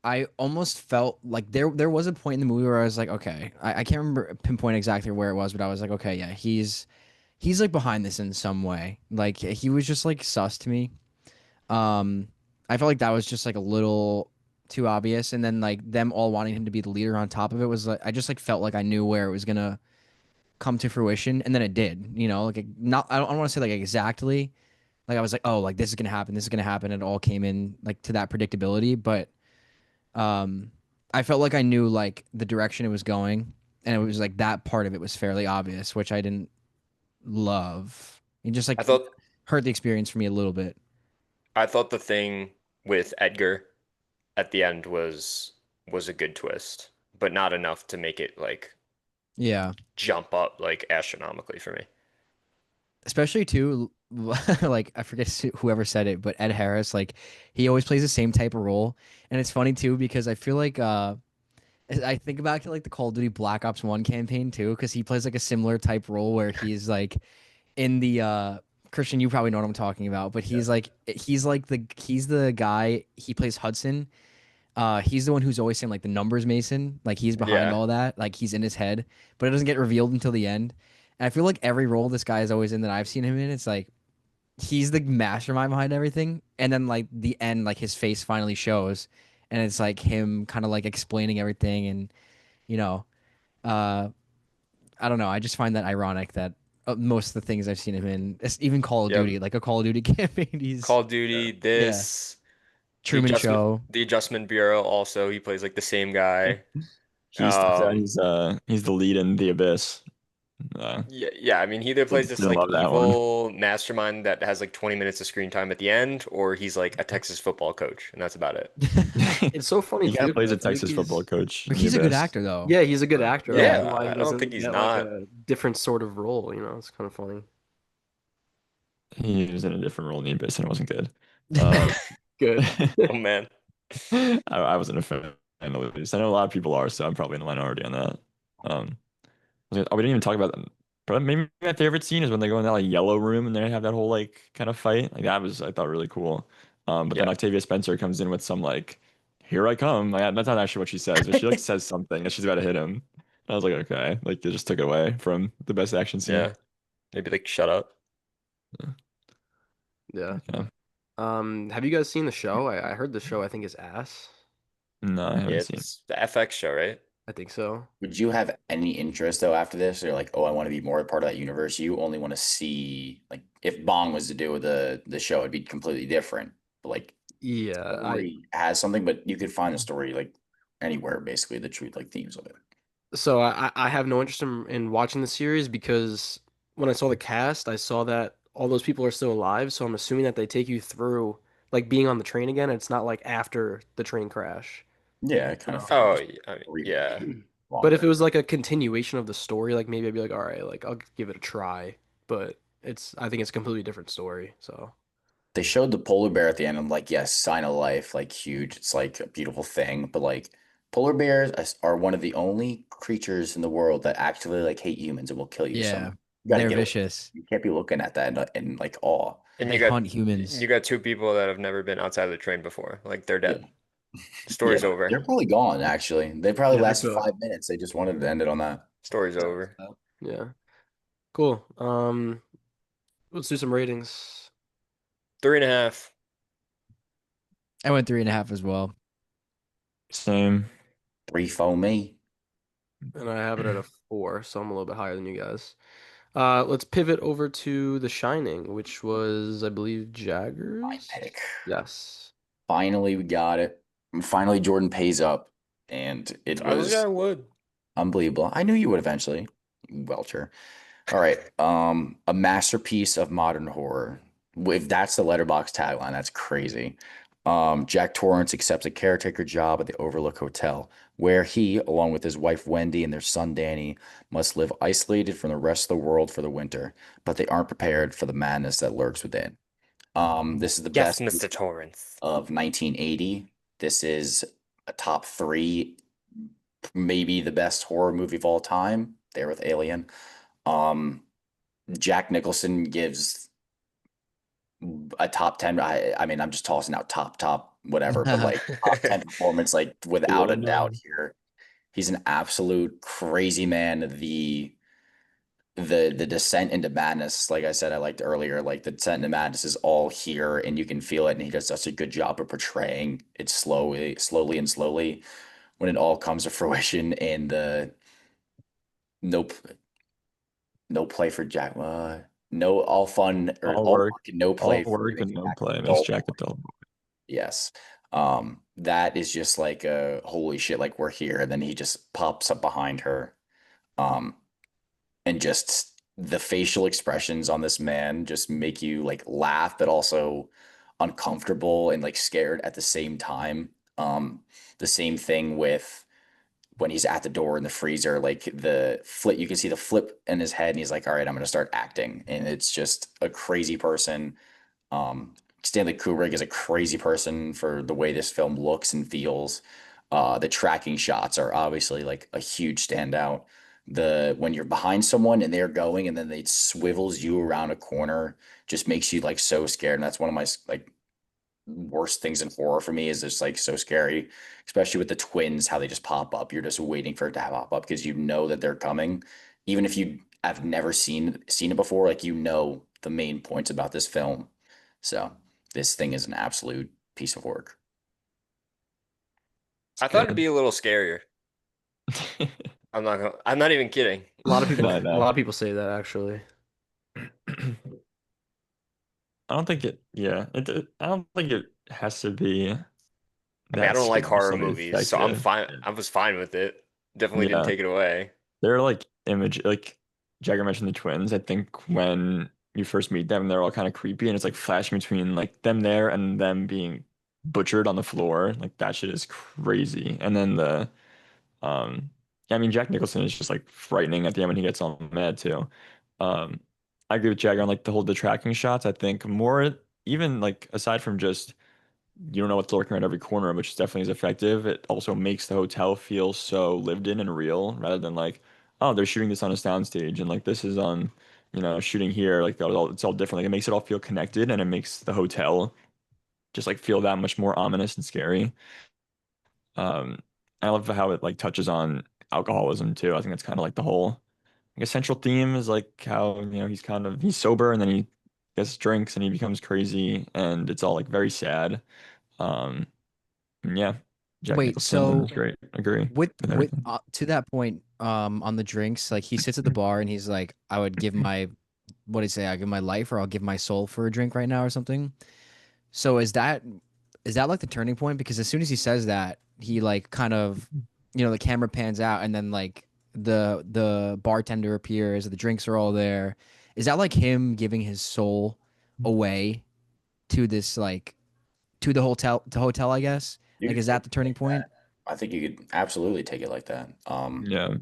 Speaker 3: I almost felt like there was a point in the movie where I was like, okay, I can't remember pinpoint exactly where it was, but I was like, okay, yeah, he's like behind this in some way. Like he was just like sus to me. Um, I felt like that was just like a little too obvious, and then like them all wanting him to be the leader on top of it was like I just like felt like I knew where it was gonna come to fruition, and then it did. Like not I don't want to say like exactly. Like I was like, oh, like this is gonna happen, this is gonna happen. It all came in like to that predictability, but um, I felt like I knew like the direction it was going, and it was like that part of it was fairly obvious, which I didn't love. It just
Speaker 2: I
Speaker 3: like
Speaker 2: thought
Speaker 3: hurt the experience for me a little bit.
Speaker 2: I thought the thing with Edgar at the end was a good twist, but not enough to make it like
Speaker 3: Yeah.
Speaker 2: jump up like astronomically for me.
Speaker 3: Especially too like I forget whoever said it, but Ed Harris, like he always plays the same type of role. And it's funny too because I feel like I think back to like the Call of Duty Black Ops 1 campaign too, because he plays like a similar type role where he's like in the Christian, you probably know what I'm talking about, but
Speaker 2: Yeah.
Speaker 3: he's the guy, he plays Hudson. He's the one who's always saying like the numbers Mason, like he's behind
Speaker 2: Yeah.
Speaker 3: all that, like he's in his head, but it doesn't get revealed until the end. And I feel like every role this guy is always in that I've seen him in, it's like he's the mastermind behind everything, and then like the end, like his face finally shows, and it's like him kind of like explaining everything, and you know, uh, I don't know. I just find that ironic that most of the things I've seen him in. Even Call of
Speaker 2: Yep.
Speaker 3: Duty, like a Call of Duty campaign.
Speaker 2: Call of Duty,
Speaker 3: Yeah,
Speaker 2: this,
Speaker 3: Truman Show.
Speaker 2: the Adjustment Bureau. Also, he plays like the same guy.
Speaker 4: He's he's the lead in The Abyss.
Speaker 2: Yeah, yeah. I mean, he either plays this
Speaker 4: Still
Speaker 2: like
Speaker 4: love that one.
Speaker 2: evil mastermind that has like 20 minutes of screen time at the end, or he's like a Texas football coach, and that's about it.
Speaker 1: It's so funny
Speaker 4: He kind
Speaker 1: too
Speaker 4: of plays
Speaker 1: because
Speaker 4: a
Speaker 1: I feel like
Speaker 4: Texas football coach in The
Speaker 3: He's a good
Speaker 4: Abyss.
Speaker 3: actor though.
Speaker 1: yeah, he's a good actor. I don't
Speaker 3: Yeah.
Speaker 1: know
Speaker 2: Yeah,
Speaker 1: why he
Speaker 2: I don't think
Speaker 1: doesn't
Speaker 2: he's
Speaker 1: get like
Speaker 2: not.
Speaker 1: a different sort of role. It's kind of funny.
Speaker 4: He was in a different role in The Abyss and it wasn't good. Um,
Speaker 1: Good.
Speaker 2: Oh man.
Speaker 4: I wasn't a fan of this. I know a lot of people are, so I'm probably in the minority on that. Um, we didn't even talk about them. But maybe my favorite scene is when they go in that like yellow room and they have that whole like kind of fight. Like that was I thought really cool. But then
Speaker 2: Yeah.
Speaker 4: Octavia Spencer comes in with some like, "Here I come." Like that's not actually what she says, but she like says something that she's about to hit him. I was like, okay, like they just took it away from the best action scene.
Speaker 2: Yeah. Maybe like shut up.
Speaker 1: Yeah.
Speaker 4: Yeah.
Speaker 1: Have you guys seen the show? I heard the show I think is ass.
Speaker 4: No, I haven't seen.
Speaker 2: It's the FX show, right?
Speaker 1: I think so.
Speaker 5: Would you have any interest though after this? Or like, oh, I want to be more a part of that universe. You only want to see like if Bong was to do the show, it'd be completely different. But like
Speaker 1: Yeah,
Speaker 5: story has something, but you could find the story like anywhere, basically the truth, like themes of it.
Speaker 1: I have no interest in watching the series because when I saw the cast, I saw that all those people are still alive, so I'm assuming that they take you through like being on the train again. It's not like after the train crash.
Speaker 5: Yeah, it kind of
Speaker 1: So,
Speaker 5: felt
Speaker 2: Oh,
Speaker 5: just
Speaker 2: I mean, yeah.
Speaker 5: rewatch
Speaker 1: but if it
Speaker 5: longer.
Speaker 1: was like a continuation of the story, like maybe I'd be like, all right, like I'll give it a try. But I think it's a completely different story. So
Speaker 5: They showed the polar bear at the end. I'm like, yes, sign of life, like huge. It's like a beautiful thing. But like polar bears are one of the only creatures in the world that actually like hate humans and will kill you. So
Speaker 3: Yeah,
Speaker 5: you got to
Speaker 3: they're
Speaker 5: get away.
Speaker 3: vicious.
Speaker 5: You can't be looking at that in like awe.
Speaker 2: And
Speaker 3: They hunt humans.
Speaker 2: you got two people that have never been outside of the train before. Like they're
Speaker 5: Yeah.
Speaker 2: dead. The
Speaker 5: Yeah,
Speaker 2: story's over.
Speaker 5: they're probably gone, actually. They probably
Speaker 1: yeah, they're
Speaker 5: lasted
Speaker 1: cool.
Speaker 5: 5 minutes. They just wanted to end it on that.
Speaker 2: Story's over.
Speaker 1: Yeah, cool. Let's do some ratings.
Speaker 2: 3.5.
Speaker 3: I went 3.5 as well.
Speaker 4: Same.
Speaker 5: 3 for me.
Speaker 1: And I have it at a 4, so I'm a little bit higher than you guys. Let's pivot over to The Shining, which was, I believe,
Speaker 5: My
Speaker 1: Jaggers.
Speaker 5: pick.
Speaker 1: Yes.
Speaker 5: Finally, we got it. And finally, Jordan pays up. And it
Speaker 2: I was
Speaker 5: was
Speaker 2: I would.
Speaker 5: unbelievable. I knew you would eventually, Welcher. All right. A masterpiece of modern horror. If that's the Letterbox tagline, that's crazy. Jack Torrance accepts a caretaker job at the Overlook Hotel, where he, along with his wife Wendy and their son Danny, must live isolated from the rest of the world for the winter, but they aren't prepared for the madness that lurks within. This is the
Speaker 2: Yes,
Speaker 5: best
Speaker 2: Mr. Torrance.
Speaker 5: of 1980. This is a top three, maybe the best horror movie of all time, there with Alien. Um, Jack Nicholson gives a top 10. I mean, I'm just tossing out top, whatever, but like top 10 performance, like without
Speaker 4: Well
Speaker 5: a doubt
Speaker 4: done.
Speaker 5: here. He's an absolute crazy man. The descent into madness, like I said, I liked earlier, like the descent into madness is all here and you can feel it, and he does such a good job of portraying it slowly when it all comes to fruition. And nope, no play for Jack. No, all fun or all work and no
Speaker 4: All
Speaker 5: play for
Speaker 4: work and no
Speaker 5: Jack
Speaker 4: play, Miss
Speaker 5: Adult.
Speaker 4: Jack Adult.
Speaker 5: Yes. That is just like a holy shit, like we're here. And then he just pops up behind her. Um, and just the facial expressions on this man just make you like laugh, but also uncomfortable and like scared at the same time. The same thing with when he's at the door in the freezer, like the flip, you can see the flip in his head, and he's like, all right, I'm going to start acting. And it's just a crazy person. Stanley Kubrick is a crazy person for the way this film looks and feels. The tracking shots are obviously like a huge standout. The when you're behind someone and they're going and then they swivels you around a corner just makes you like so scared. And that's one of my like worst things in horror for me is just like so scary, especially with the twins, how they just pop up. You're just waiting for it to pop up because you know that they're coming. Even if you have never seen it before, like you know the main points about this film. So this thing is an absolute piece of work.
Speaker 4: It's
Speaker 2: I thought it'd
Speaker 4: good.
Speaker 2: be a little scarier. I'm not even kidding.
Speaker 1: A lot of people,
Speaker 4: No,
Speaker 1: a
Speaker 4: no.
Speaker 1: lot of people say that actually.
Speaker 4: I don't think it. Yeah, I don't think it has to be
Speaker 2: I mean, I
Speaker 4: that
Speaker 2: don't like horror
Speaker 4: seriously
Speaker 2: movies, so I'm
Speaker 4: effective.
Speaker 2: fine. I was fine with it. Definitely didn't
Speaker 4: Yeah,
Speaker 2: take it away.
Speaker 4: they're like image like Jagger mentioned the twins. I think when you first meet them, they're all kind of creepy, and it's like flashing between like them there and them being butchered on the floor. Like that shit is crazy. And then um, yeah, I mean Jack Nicholson is just like frightening at the end when he gets all mad too. Um, I agree with Jagger on like the tracking shots. I think more even like aside from just you don't know what's lurking around every corner, which definitely is effective. It also makes the hotel feel so lived in and real rather than like, oh, they're shooting this on a soundstage and like this is on, shooting here. Like it's all different. Like it makes it all feel connected and it makes the hotel just like feel that much more ominous and scary. I love how it like touches on alcoholism too. I think that's kind of like the whole like, a central theme is like how, he's sober and then he gets drinks and he becomes crazy and it's all like very sad. Um, yeah, Jack
Speaker 3: Wait,
Speaker 4: Nicholson
Speaker 3: so
Speaker 4: is great. Agree with
Speaker 3: with
Speaker 4: everything.
Speaker 3: to that point, on the drinks, like he sits at the bar and he's like, I would give my, what do you say? I give my life or I'll give my soul for a drink right now or something. So is that like the turning point? Because as soon as he says that, he like kind of, the camera pans out and then like the bartender appears, the drinks are all there. Is that like him giving his soul away to this like to hotel, I guess?
Speaker 5: You
Speaker 3: Like
Speaker 5: could
Speaker 3: is
Speaker 5: take
Speaker 3: that the
Speaker 5: it
Speaker 3: turning
Speaker 5: like that.
Speaker 3: point?
Speaker 5: I think you could absolutely take it like that.
Speaker 4: Yeah,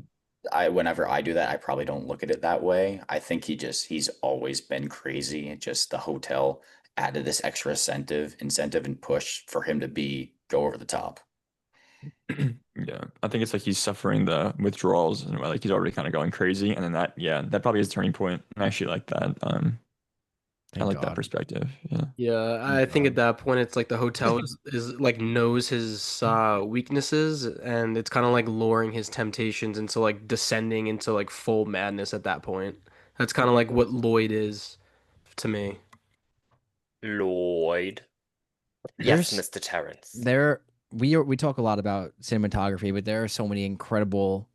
Speaker 5: I whenever I do that, I probably don't look at it that way. I think he's always been crazy. It just the hotel added this extra incentive and push for him to be go over the top.
Speaker 4: yeah. I think it's like he's suffering the withdrawals and like he's already kind of going crazy, and then that probably is a turning point. I actually like that. I
Speaker 3: Thank
Speaker 4: like that
Speaker 3: God.
Speaker 4: perspective. Yeah.
Speaker 1: Yeah,
Speaker 3: Thank
Speaker 1: I think at
Speaker 3: God.
Speaker 1: that point it's like the hotel is like knows his weaknesses and it's kind of like lowering his temptations into like descending into like full madness at that point. That's kind of like what Lloyd is to me.
Speaker 2: Lloyd. Yes,
Speaker 3: There's
Speaker 2: Mr. Terrence.
Speaker 3: there we talk a lot about cinematography, but there are so many incredible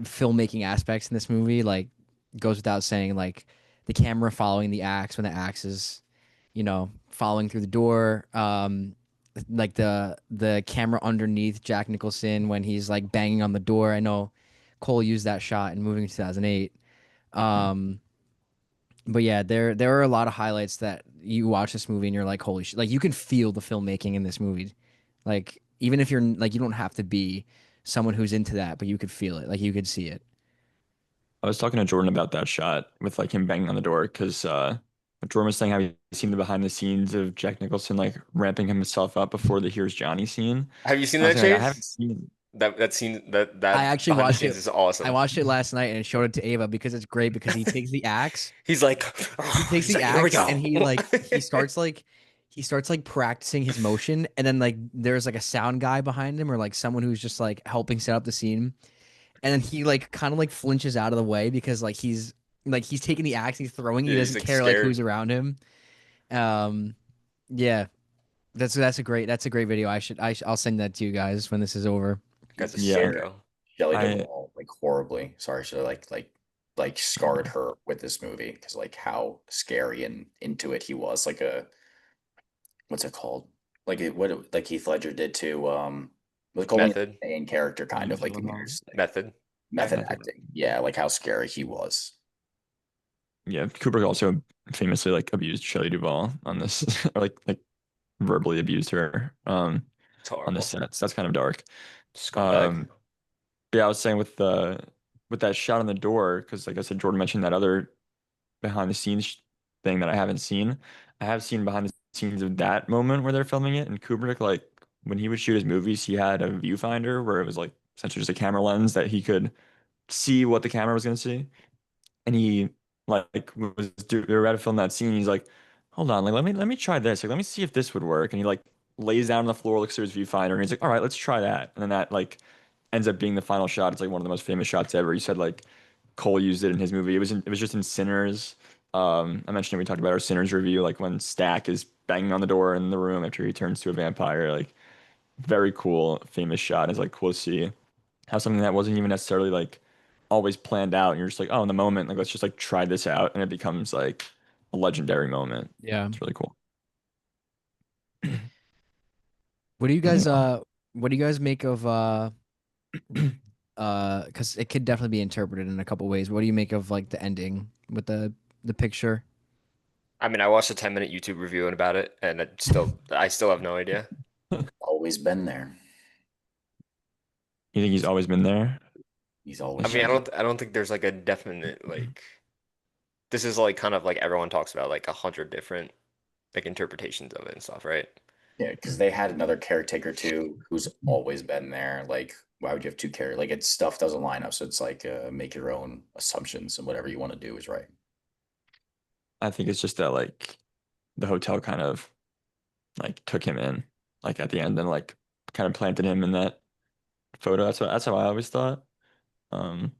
Speaker 3: filmmaking aspects in this movie. Like goes without saying, like the camera following the axe when the axe is, following through the door. Like the camera underneath Jack Nicholson when he's like banging on the door. I know Cole used that shot in Moving 2008. Um, but yeah, there are a lot of highlights that you watch this movie and you're like, holy shit! Like you can feel the filmmaking in this movie. Like even if you're like you don't have to be someone who's into that, but you could feel it. Like you could see it.
Speaker 4: I was talking to Jordan about that shot with like him banging on the door because Jordan was saying how he's seen the behind the scenes of Jack Nicholson like ramping himself up before the Here's Johnny scene.
Speaker 2: Have you seen
Speaker 4: I was
Speaker 2: that,
Speaker 4: saying like I haven't
Speaker 2: Chase?
Speaker 4: seen.
Speaker 2: That scene
Speaker 3: I
Speaker 2: that
Speaker 3: actually
Speaker 2: behind the
Speaker 3: watched
Speaker 2: scenes
Speaker 3: it.
Speaker 2: is
Speaker 3: I
Speaker 2: awesome.
Speaker 3: watched it last night and showed it to Ava because it's great because he takes the axe.
Speaker 2: He's like,
Speaker 3: He takes
Speaker 2: he's
Speaker 3: the
Speaker 2: like, here we
Speaker 3: axe and
Speaker 2: go.
Speaker 3: he starts like practicing his motion and then like there's like a sound guy behind him or like someone who's just like helping set up the scene and then he like kind of like flinches out of the way because like he's taking the axe, he's throwing, he
Speaker 2: Yeah, he's
Speaker 3: doesn't
Speaker 2: like
Speaker 3: care like who's
Speaker 2: scared.
Speaker 3: around him. Um, yeah, that's a great video. I'll send that to you guys when this is over.
Speaker 2: Guy's a
Speaker 4: Yeah,
Speaker 2: sicko.
Speaker 5: Shelley
Speaker 4: I
Speaker 5: Duvall like horribly. Sorry, should like scarred her with this movie because like how scary and into it he was. Like a what's it called? Like Heath Ledger did to like only
Speaker 2: Method.
Speaker 5: the main character kind of like
Speaker 4: yeah,
Speaker 5: just like
Speaker 2: Method.
Speaker 5: method
Speaker 4: method.
Speaker 5: acting. Yeah, like how scary he was.
Speaker 4: Yeah, Kubrick also famously like abused Shelley Duvall on this, or like verbally abused her
Speaker 2: It's
Speaker 4: on the
Speaker 2: horrible.
Speaker 4: sets. That's kind of dark.
Speaker 2: Scumbag.
Speaker 4: Um, but yeah, I was saying with that shot on the door because like I said, Jordan mentioned that other behind the scenes thing that I haven't seen. I have seen behind the scenes of that moment where they're filming it, and Kubrick like when he would shoot his movies, he had a viewfinder where it was like essentially just a camera lens that he could see what the camera was going to see. And he they were about to film that scene. He's like, hold on, like let me try this. Like let me see if this would work. And he like lays down on the floor, looks through his viewfinder, and he's like, all right, let's try that. And then that like ends up being the final shot. It's like one of the most famous shots ever. He said like Cole used it in his movie. It was just in Sinners. I mentioned it, we talked about our Sinners review, like when Stack is banging on the door in the room after he turns to a vampire. Like very cool, famous shot. It's like cool to see how something that wasn't even necessarily like always planned out and you're just like, oh, in the moment, like let's just like try this out and it becomes like a legendary moment.
Speaker 3: Yeah.
Speaker 4: It's really cool.
Speaker 3: What do you
Speaker 4: And
Speaker 3: guys what do you guys make of because it could definitely be interpreted in a couple ways. What do you make of like the ending with the picture?
Speaker 2: I mean, I watched a 10-minute YouTube review about it, and I still have no idea.
Speaker 5: Always been there.
Speaker 4: you think he's always been there?
Speaker 5: He's
Speaker 2: I
Speaker 5: always
Speaker 2: mean,
Speaker 5: been there.
Speaker 2: I don't think there's like a definite like this is like kind of like everyone talks about like 100 different like interpretations of it and stuff, right?
Speaker 5: Yeah, because they had another caretaker too, who's always been there. Like, why would you have two care? Like, it's stuff doesn't line up, so it's like make your own assumptions and whatever you want to do is right.
Speaker 4: I think it's just that like the hotel kind of like took him in like at the end and like kind of planted him in that photo. That's how I always thought. Um,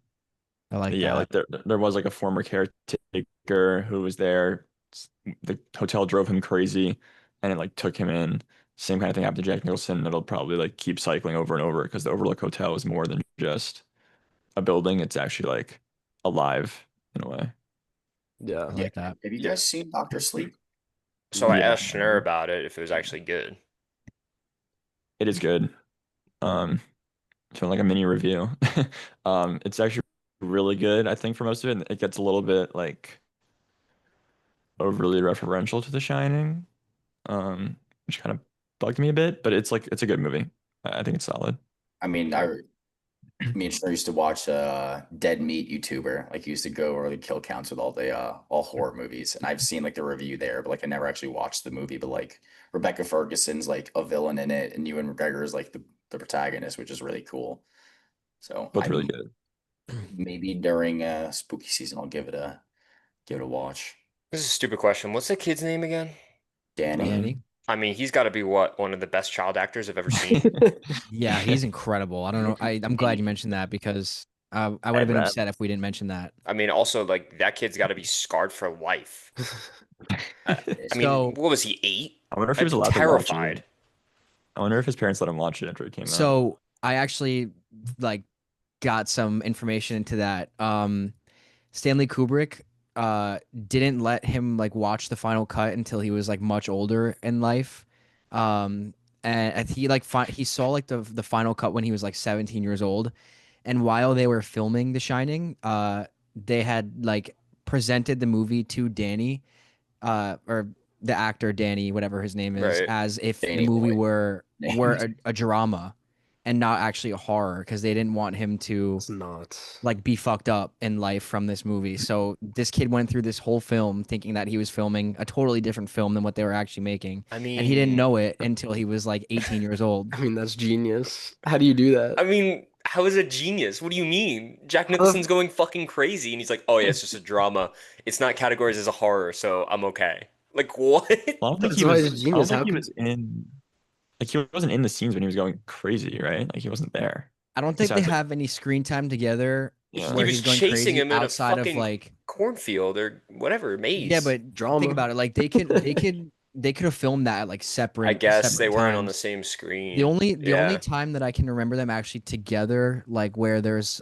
Speaker 3: I like
Speaker 4: yeah,
Speaker 3: that.
Speaker 4: like there was like a former caretaker who was there. The hotel drove him crazy, and it like took him in. Same kind of thing happened to Jack Nicholson. It'll probably like keep cycling over and over because the Overlook Hotel is more than just a building. It's actually like alive in a way.
Speaker 3: I
Speaker 1: Yeah.
Speaker 5: Yeah.
Speaker 3: like that.
Speaker 5: Have you
Speaker 2: Yeah.
Speaker 5: guys seen Doctor Sleep?
Speaker 2: So I
Speaker 4: Yeah,
Speaker 2: asked Schnur about it if it was actually good.
Speaker 4: it is good. Um, so like a mini review. It's actually really good, I think, for most of it. And it gets a little bit like overly referential to The Shining, which kind of bugged me a bit, but it's like it's a good movie. I think it's solid.
Speaker 5: I mean, me and Schnur used to watch Dead Meat YouTuber. Like, he used to go over the kill counts with all horror movies, and I've seen like the review there, but like I never actually watched the movie. But like Rebecca Ferguson's like a villain in it, and Ewan McGregor is like the protagonist, which is really cool. So
Speaker 4: Both
Speaker 5: I
Speaker 4: really good.
Speaker 5: maybe during spooky season I'll give it a watch.
Speaker 2: This is a stupid question. What's the kid's name again?
Speaker 5: Danny.
Speaker 3: Danny.
Speaker 2: I mean, he's got to be what, one of the best child actors I've ever seen.
Speaker 3: Yeah, he's incredible. I don't know. I'm glad you mentioned that because I would have been upset if we didn't mention that.
Speaker 2: I mean, also like that kid's got to be scarred for life. I mean,
Speaker 3: So
Speaker 2: what was he, 8?
Speaker 4: I wonder if he
Speaker 2: I'd
Speaker 4: was
Speaker 2: be
Speaker 4: allowed to watch it.
Speaker 2: terrified.
Speaker 4: I wonder if his parents let him watch it after it came out.
Speaker 3: so I actually like got some information into that. Stanley Kubrick didn't let him like watch the final cut until he was like much older in life. And he like he saw like the final cut when he was like 17 years old. And while they were filming The Shining, they had like presented the movie to Danny, or the actor Danny, whatever his name is,
Speaker 2: Right.
Speaker 3: as if the
Speaker 5: Danny
Speaker 3: movie
Speaker 5: Boy.
Speaker 3: were a drama and not actually a horror because they didn't want him to
Speaker 1: It's not.
Speaker 3: like be fucked up in life from this movie. So this kid went through this whole film thinking that he was filming a totally different film than what they were actually making.
Speaker 2: I
Speaker 3: And he didn't
Speaker 2: mean,
Speaker 3: know it until he was like 18 years old.
Speaker 1: I mean, that's genius. How do you do that?
Speaker 2: I mean, how is it genius? What do you mean? Jack
Speaker 1: How
Speaker 2: Nicholson's going fucking crazy, and he's like, "Oh yeah, it's just a drama. It's not categorized as a horror, so I'm okay." Like what?
Speaker 4: Well,
Speaker 1: That's why it's
Speaker 4: I don't
Speaker 1: genius.
Speaker 4: think
Speaker 1: How
Speaker 4: he
Speaker 1: could
Speaker 4: was in like he wasn't in the scenes when he was going crazy, right? Like he wasn't there.
Speaker 3: I don't think they
Speaker 4: Besides, like,
Speaker 3: have any screen time together
Speaker 2: He
Speaker 3: where
Speaker 4: yeah.
Speaker 2: was
Speaker 3: he's going
Speaker 2: chasing
Speaker 3: crazy
Speaker 2: him in a
Speaker 3: outside of
Speaker 2: fucking
Speaker 3: like,
Speaker 2: cornfield or whatever,
Speaker 3: yeah,
Speaker 2: maze.
Speaker 3: but think
Speaker 1: drama?
Speaker 3: about it. Like they could have filmed that at like
Speaker 2: I guess they
Speaker 3: separate
Speaker 2: weren't on the
Speaker 3: times.
Speaker 2: same
Speaker 3: The
Speaker 2: screen.
Speaker 3: only
Speaker 2: Yeah.
Speaker 3: time that I can remember them actually together, like where there's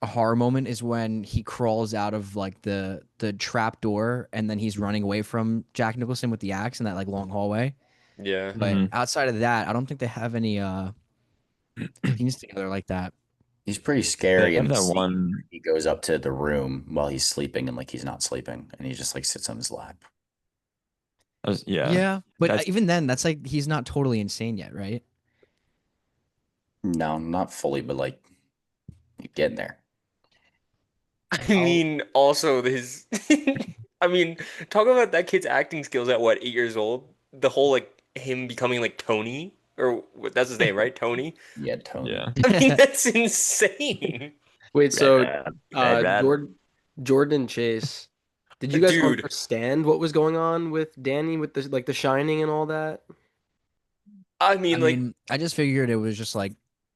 Speaker 3: a horror moment, is when he crawls out of like the trap door and then he's running away from Jack Nicholson with the axe in that like long hallway.
Speaker 2: Yeah.
Speaker 3: But
Speaker 4: Mhm.
Speaker 3: outside of that, I don't think they have any scenes together like that.
Speaker 5: He's pretty
Speaker 4: They
Speaker 5: scary in
Speaker 4: have
Speaker 5: the
Speaker 4: that
Speaker 5: scene.
Speaker 4: one.
Speaker 5: He goes up to the room while he's sleeping and like he's not sleeping, and he just like sits on his lap.
Speaker 4: Yeah,
Speaker 3: Yeah, but
Speaker 4: that's
Speaker 3: even then, that's like he's not totally insane yet, right?
Speaker 5: No, not fully, but like you're getting there.
Speaker 2: I
Speaker 3: I'll
Speaker 2: mean, also his I mean, talk about that kid's acting skills at what, 8 years old? The whole like him becoming like Tony or that's his name, right? Tony?
Speaker 5: Yeah, Tony.
Speaker 4: yeah.
Speaker 2: I mean, that's insane.
Speaker 1: Wait,
Speaker 4: Red
Speaker 1: so
Speaker 4: Red, Red Red.
Speaker 1: Jordan Chase, did you guys
Speaker 2: Dude,
Speaker 1: understand what was going on with Danny with the Shining and all that?
Speaker 2: I
Speaker 3: I
Speaker 2: mean like
Speaker 3: mean, I just figured it was just like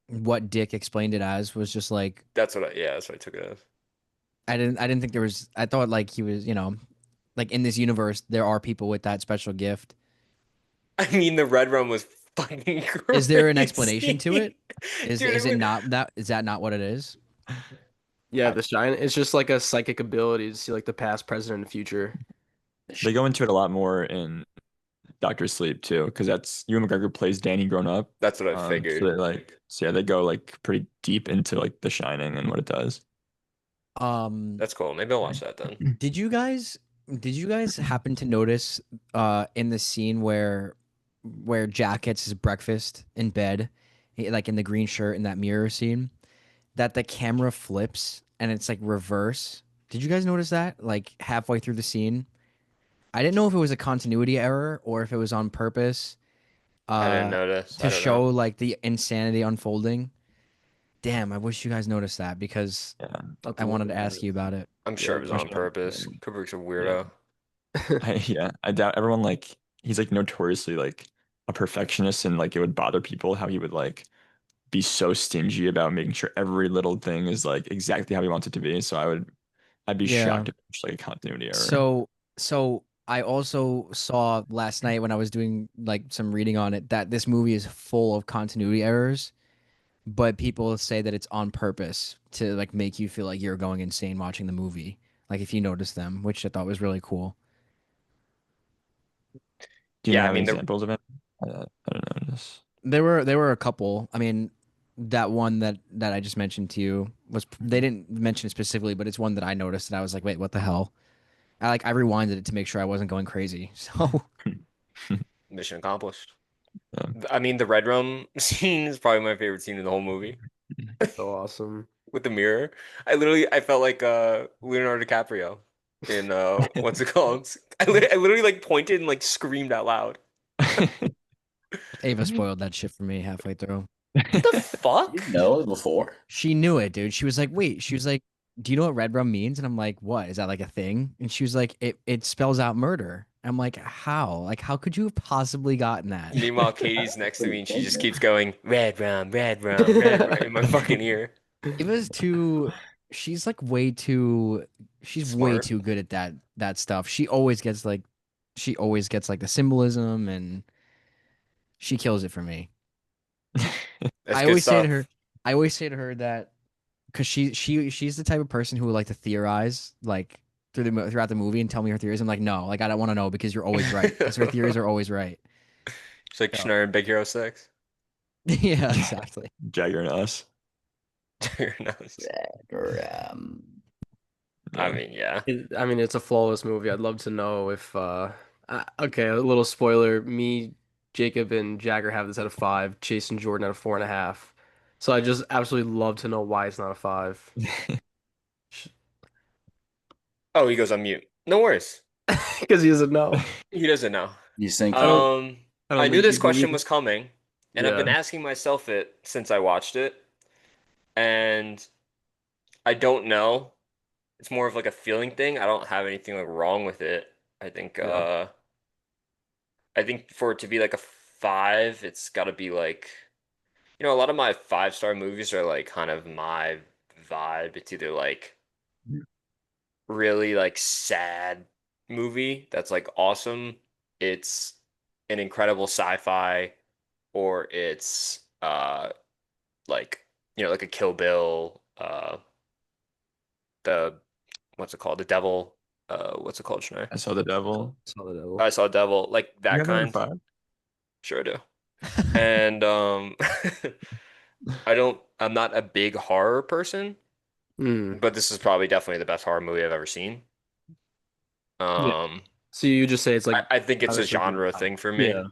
Speaker 3: what Dick explained it as was just like
Speaker 2: that's what I took it as.
Speaker 3: I didn't think there was. I thought like he was, like in this universe there are people with that special gift.
Speaker 2: I mean, the red rum was fucking
Speaker 3: Is there an explanation to it?
Speaker 2: crazy.
Speaker 3: Is
Speaker 2: Dude,
Speaker 3: is it not that? Is that not what it is?
Speaker 1: Yeah,
Speaker 5: I,
Speaker 1: the Shining. It's just like a psychic ability to see like the past, present, and future.
Speaker 4: They go into it a lot more in Doctor Sleep too, because that's Ewan McGregor plays Danny grown up.
Speaker 2: That's what I
Speaker 4: So
Speaker 2: figured.
Speaker 4: they so yeah, they go like pretty deep into like The Shining and what it does.
Speaker 3: Um,
Speaker 2: That's cool. Maybe I'll watch that then.
Speaker 3: did you guys did you guys happen to notice in the scene where Jack gets his breakfast in bed, like in the green shirt in that mirror scene, that the camera flips and it's like reverse? Did you guys notice that? Like halfway through the scene? I didn't know if it was a continuity error or if it was on purpose
Speaker 2: I didn't
Speaker 3: uh
Speaker 2: notice. I
Speaker 3: to
Speaker 2: don't know.
Speaker 3: show like the insanity unfolding. Damn, I wish you guys noticed that because
Speaker 4: Yeah,
Speaker 1: I'll have
Speaker 3: I
Speaker 1: to look
Speaker 3: wanted to
Speaker 1: into
Speaker 3: ask
Speaker 1: it.
Speaker 3: you about it.
Speaker 2: I'm
Speaker 1: Yeah,
Speaker 2: sure it was
Speaker 1: for
Speaker 2: on
Speaker 1: sure.
Speaker 2: purpose. Kubrick's a
Speaker 4: yeah.
Speaker 2: weirdo.
Speaker 4: I doubt everyone like he's like notoriously like a perfectionist and like it would bother people how he would like be so stingy about making sure every little thing is like exactly how he wants it to be. So I'd be
Speaker 3: Yeah.
Speaker 4: shocked if it's like a continuity error.
Speaker 3: So so I also saw last night when I was doing like some reading on it that this movie is full of continuity errors, but people say that it's on purpose to like make you feel like you're going insane watching the movie. Like if you notice them, which I thought was really cool.
Speaker 4: Do you
Speaker 2: Yeah, I
Speaker 4: have any
Speaker 2: mean the
Speaker 4: examples of it? I don't know this.
Speaker 3: There were a couple. I mean, that one that I just mentioned to you was they didn't mention it specifically, but it's one that I noticed and I was like, wait, what the hell? I rewinded it to make sure I wasn't going crazy. So
Speaker 2: mission accomplished.
Speaker 4: Yeah.
Speaker 2: I mean the red room scene is probably my favorite scene in the whole movie
Speaker 1: So awesome.
Speaker 2: with the mirror. I felt like Leonardo DiCaprio in what's it called? I literally like pointed and like screamed out loud.
Speaker 3: Ava spoiled that shit for me halfway through.
Speaker 2: What the
Speaker 5: You
Speaker 2: fuck?
Speaker 5: know before?
Speaker 3: She knew it, dude. She was like, "Wait." She was like, "Do you know what red rum means?" And I'm like, "What? Is that like a thing?" And she was like, "It spells out murder." I'm like, "How? Like, how could you have possibly gotten that?"
Speaker 2: Meanwhile, Katie's next to me
Speaker 5: Pretty
Speaker 2: and she just
Speaker 5: ignorant.
Speaker 2: keeps going, red rum, red rum, red rum in my fucking ear.
Speaker 3: Ava's too. She's like way too. She's way
Speaker 2: Smart.
Speaker 3: too good at that stuff. She always gets like the symbolism, and she kills it for me.
Speaker 2: That's
Speaker 3: I
Speaker 2: good
Speaker 3: always say to
Speaker 2: stuff.
Speaker 3: her, I always say to her that because she's the type of person who would like to theorize like throughout the movie and tell me her theories. I'm like, no, like I don't want to know because you're always right because her theories are always right.
Speaker 2: It's like
Speaker 3: So
Speaker 2: Schneider and Big Hero 6.
Speaker 3: yeah, exactly.
Speaker 4: Jagger and us.
Speaker 2: Who knows?
Speaker 5: Or
Speaker 2: I
Speaker 4: Yeah.
Speaker 2: mean, yeah.
Speaker 1: I mean, it's a flawless movie. I'd love to know if okay, a little spoiler. Me, Jacob, and Jagger have this at a 5. Chase and Jordan at a 4.5. So I just absolutely love to know why it's not a 5.
Speaker 2: Oh, he goes on mute. No worries.
Speaker 1: Because he doesn't know.
Speaker 2: He doesn't know.
Speaker 5: you think
Speaker 1: I don't.
Speaker 2: Um,
Speaker 1: I
Speaker 2: I
Speaker 1: don't
Speaker 2: knew
Speaker 1: think
Speaker 2: this
Speaker 1: he
Speaker 2: question
Speaker 1: believes.
Speaker 2: was coming, and I've been
Speaker 1: Yeah.
Speaker 2: asking myself it since I watched it, and I don't know. It's more of like a feeling thing. I don't have anything like wrong with it. I think
Speaker 1: Yeah.
Speaker 2: I think for it to be like a 5, it's got to be like, a lot of my 5-star movies are like kind of my vibe. It's either like really like sad movie that's like awesome. It's an incredible sci-fi, or it's like like a Kill Bill, the what's it called? The Devil, what's it called, Schneider?
Speaker 4: I saw the devil.
Speaker 1: Saw the devil.
Speaker 2: I Saw Devil, like
Speaker 4: You
Speaker 2: that
Speaker 4: have that in
Speaker 2: kind.
Speaker 4: five?
Speaker 2: Sure do. And I'm not a big horror person,
Speaker 1: Hmm.
Speaker 2: but this is probably definitely the best horror movie I've ever seen.
Speaker 1: Yeah.
Speaker 2: Um,
Speaker 1: So you just say it's like
Speaker 2: I think it's
Speaker 1: kind
Speaker 2: a
Speaker 1: of something.
Speaker 2: genre thing for me.
Speaker 1: Yeah.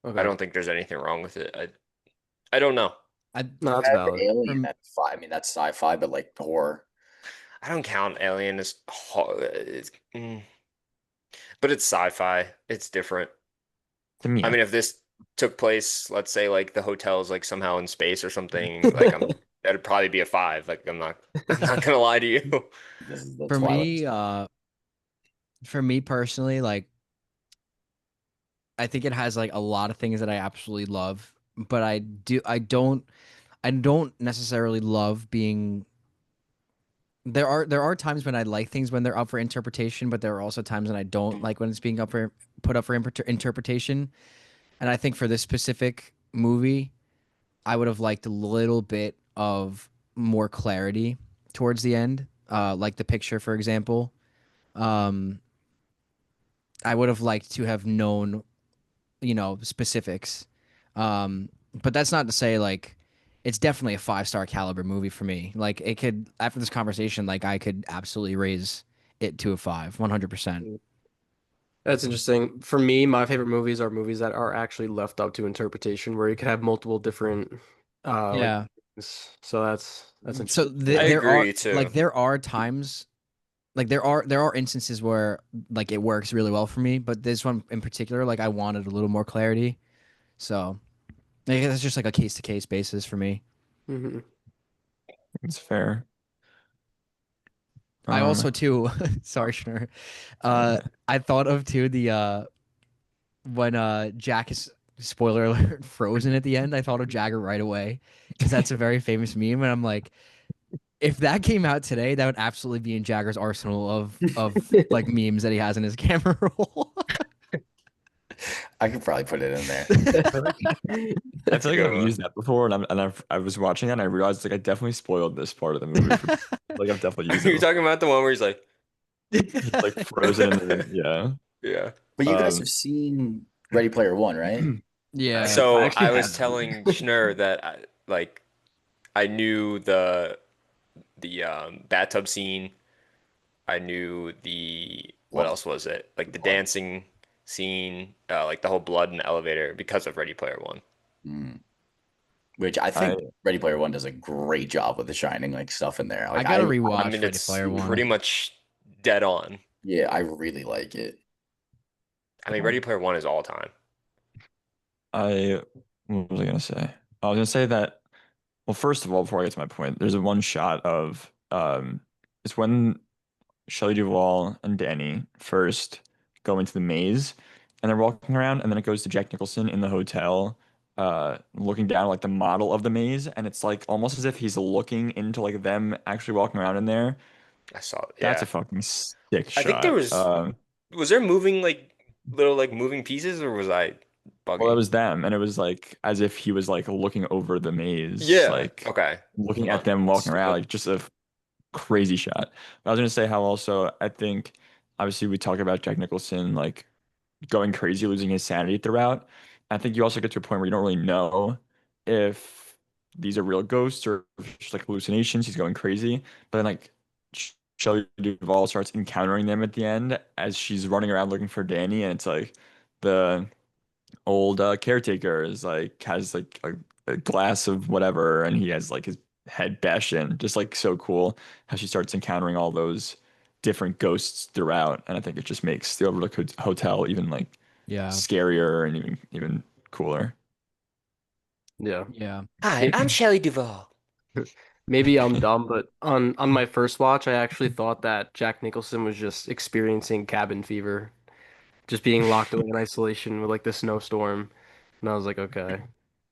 Speaker 2: I
Speaker 1: Okay.
Speaker 2: don't think there's anything wrong with it. I don't know.
Speaker 3: I
Speaker 1: No, that's
Speaker 5: I have
Speaker 1: valid.
Speaker 5: Alien
Speaker 3: from
Speaker 5: at 5. I mean, that's sci-fi, but like horror.
Speaker 2: I don't count Alien as but it's sci-fi. It's different.
Speaker 4: To me,
Speaker 2: I
Speaker 4: yeah.
Speaker 2: mean, if this took place, let's say like the hotel's like somehow in space or something, like that'd probably be a 5. Like I'm not gonna lie to you.
Speaker 5: This is the
Speaker 3: for
Speaker 5: Twilight.
Speaker 3: me, for me personally, like I think it has like a lot of things that I absolutely love, but I don't necessarily love being there are times when I like things when they're up for interpretation, but there are also times when I don't like when it's being put up for interpretation. And I think for this specific movie, I would have liked a little bit of more clarity towards the end, like the picture, for example. Um, I would have liked to have known, specifics. But that's not to say like it's definitely a 5-star caliber movie for me. Like it could after this conversation, like I could absolutely raise it to a 5, 100%.
Speaker 1: That's interesting. For me, my favorite movies are movies that are actually left up to interpretation, where you could have multiple different, like,
Speaker 3: Yeah.
Speaker 1: so that's
Speaker 3: So
Speaker 1: interesting.
Speaker 2: I
Speaker 3: there are
Speaker 2: agree too.
Speaker 3: like there are times like there are instances where like it works really well for me, but this one in particular, like I wanted a little more clarity. So like, it's just like a case to case basis for me.
Speaker 1: Hmm.
Speaker 4: It's fair.
Speaker 3: I
Speaker 4: Um,
Speaker 3: also too, sorry, Schnur. Uh, I thought of too the when Jack is spoiler alert frozen at the end. I thought of Jagger right away because that's a very famous meme, and I'm like, if that came out today, that would absolutely be in Jagger's arsenal of like memes that he has in his camera roll.
Speaker 5: I could probably put it in there.
Speaker 4: I feel like
Speaker 2: That's a good
Speaker 4: I've
Speaker 2: one.
Speaker 4: used that before, I was watching it and I realized like I definitely spoiled this part of the movie for like I've definitely used it
Speaker 2: You're
Speaker 4: before.
Speaker 2: talking about the one where he's like,
Speaker 4: He's like frozen in the yeah.
Speaker 2: yeah.
Speaker 5: But you guys
Speaker 4: Um,
Speaker 5: have seen Ready Player One, right?
Speaker 3: Yeah.
Speaker 1: I
Speaker 2: So
Speaker 1: actually
Speaker 2: I was
Speaker 1: haven't.
Speaker 2: telling Schnur that I knew the bathtub scene. I knew the what
Speaker 5: Love
Speaker 2: else was it? Like the
Speaker 5: blood.
Speaker 2: dancing scene, like the whole blood in the elevator because of Ready Player One.
Speaker 5: Mm. Which I
Speaker 4: I
Speaker 5: think Ready Player One does a great job with the Shining like stuff in there.
Speaker 3: I
Speaker 5: Like
Speaker 3: gotta
Speaker 2: I
Speaker 3: rewatch
Speaker 2: mean,
Speaker 3: Ready
Speaker 2: it's
Speaker 3: Player
Speaker 2: pretty
Speaker 3: One.
Speaker 2: much dead on.
Speaker 5: yeah, I really like it.
Speaker 2: I mean, Ready Player One is all time.
Speaker 4: I what was I gonna say? I was gonna say that well, first of all, before I get to my point, there's a one shot of it's when Shelley Duvall and Danny first go into the maze and they're walking around, and then it goes to Jack Nicholson in the hotel, looking down at, like the model of the maze, and it's like almost as if he's looking into like them actually walking around in there.
Speaker 2: I saw it.
Speaker 4: That's a
Speaker 2: Yeah.
Speaker 4: fucking sick
Speaker 2: I think there
Speaker 4: shot.
Speaker 2: was there moving like little like moving pieces or was I
Speaker 4: Well, it
Speaker 2: bugging?
Speaker 4: was them, and it was like as if he was like looking over the maze,
Speaker 2: Yeah.
Speaker 4: like
Speaker 2: Okay.
Speaker 4: looking
Speaker 2: Uh,
Speaker 4: at them walking around,
Speaker 2: stupid.
Speaker 4: like just a crazy shot. But I was gonna say how also I think obviously we talk about Jack Nicholson like going crazy, losing his sanity throughout. I think you also get to a point where you don't really know if these are real ghosts or just like hallucinations. He's going crazy, but then like Shelley Duvall starts encountering them at the end as she's running around looking for Danny, and it's like the old caretaker is like has like a glass of whatever, and he has like his head bashed in. Just like so cool how she starts encountering all those different ghosts throughout, and I think it just makes the Overlook Hotel even like
Speaker 3: Yeah.
Speaker 4: scarier and even cooler.
Speaker 1: Yeah.
Speaker 3: Yeah.
Speaker 2: Hi,
Speaker 1: Maybe,
Speaker 2: I'm Shelley Duvall.
Speaker 1: maybe I'm dumb, but on my first watch, I actually thought that Jack Nicholson was just experiencing cabin fever, just being locked away in isolation with like the snowstorm, and I was like, okay,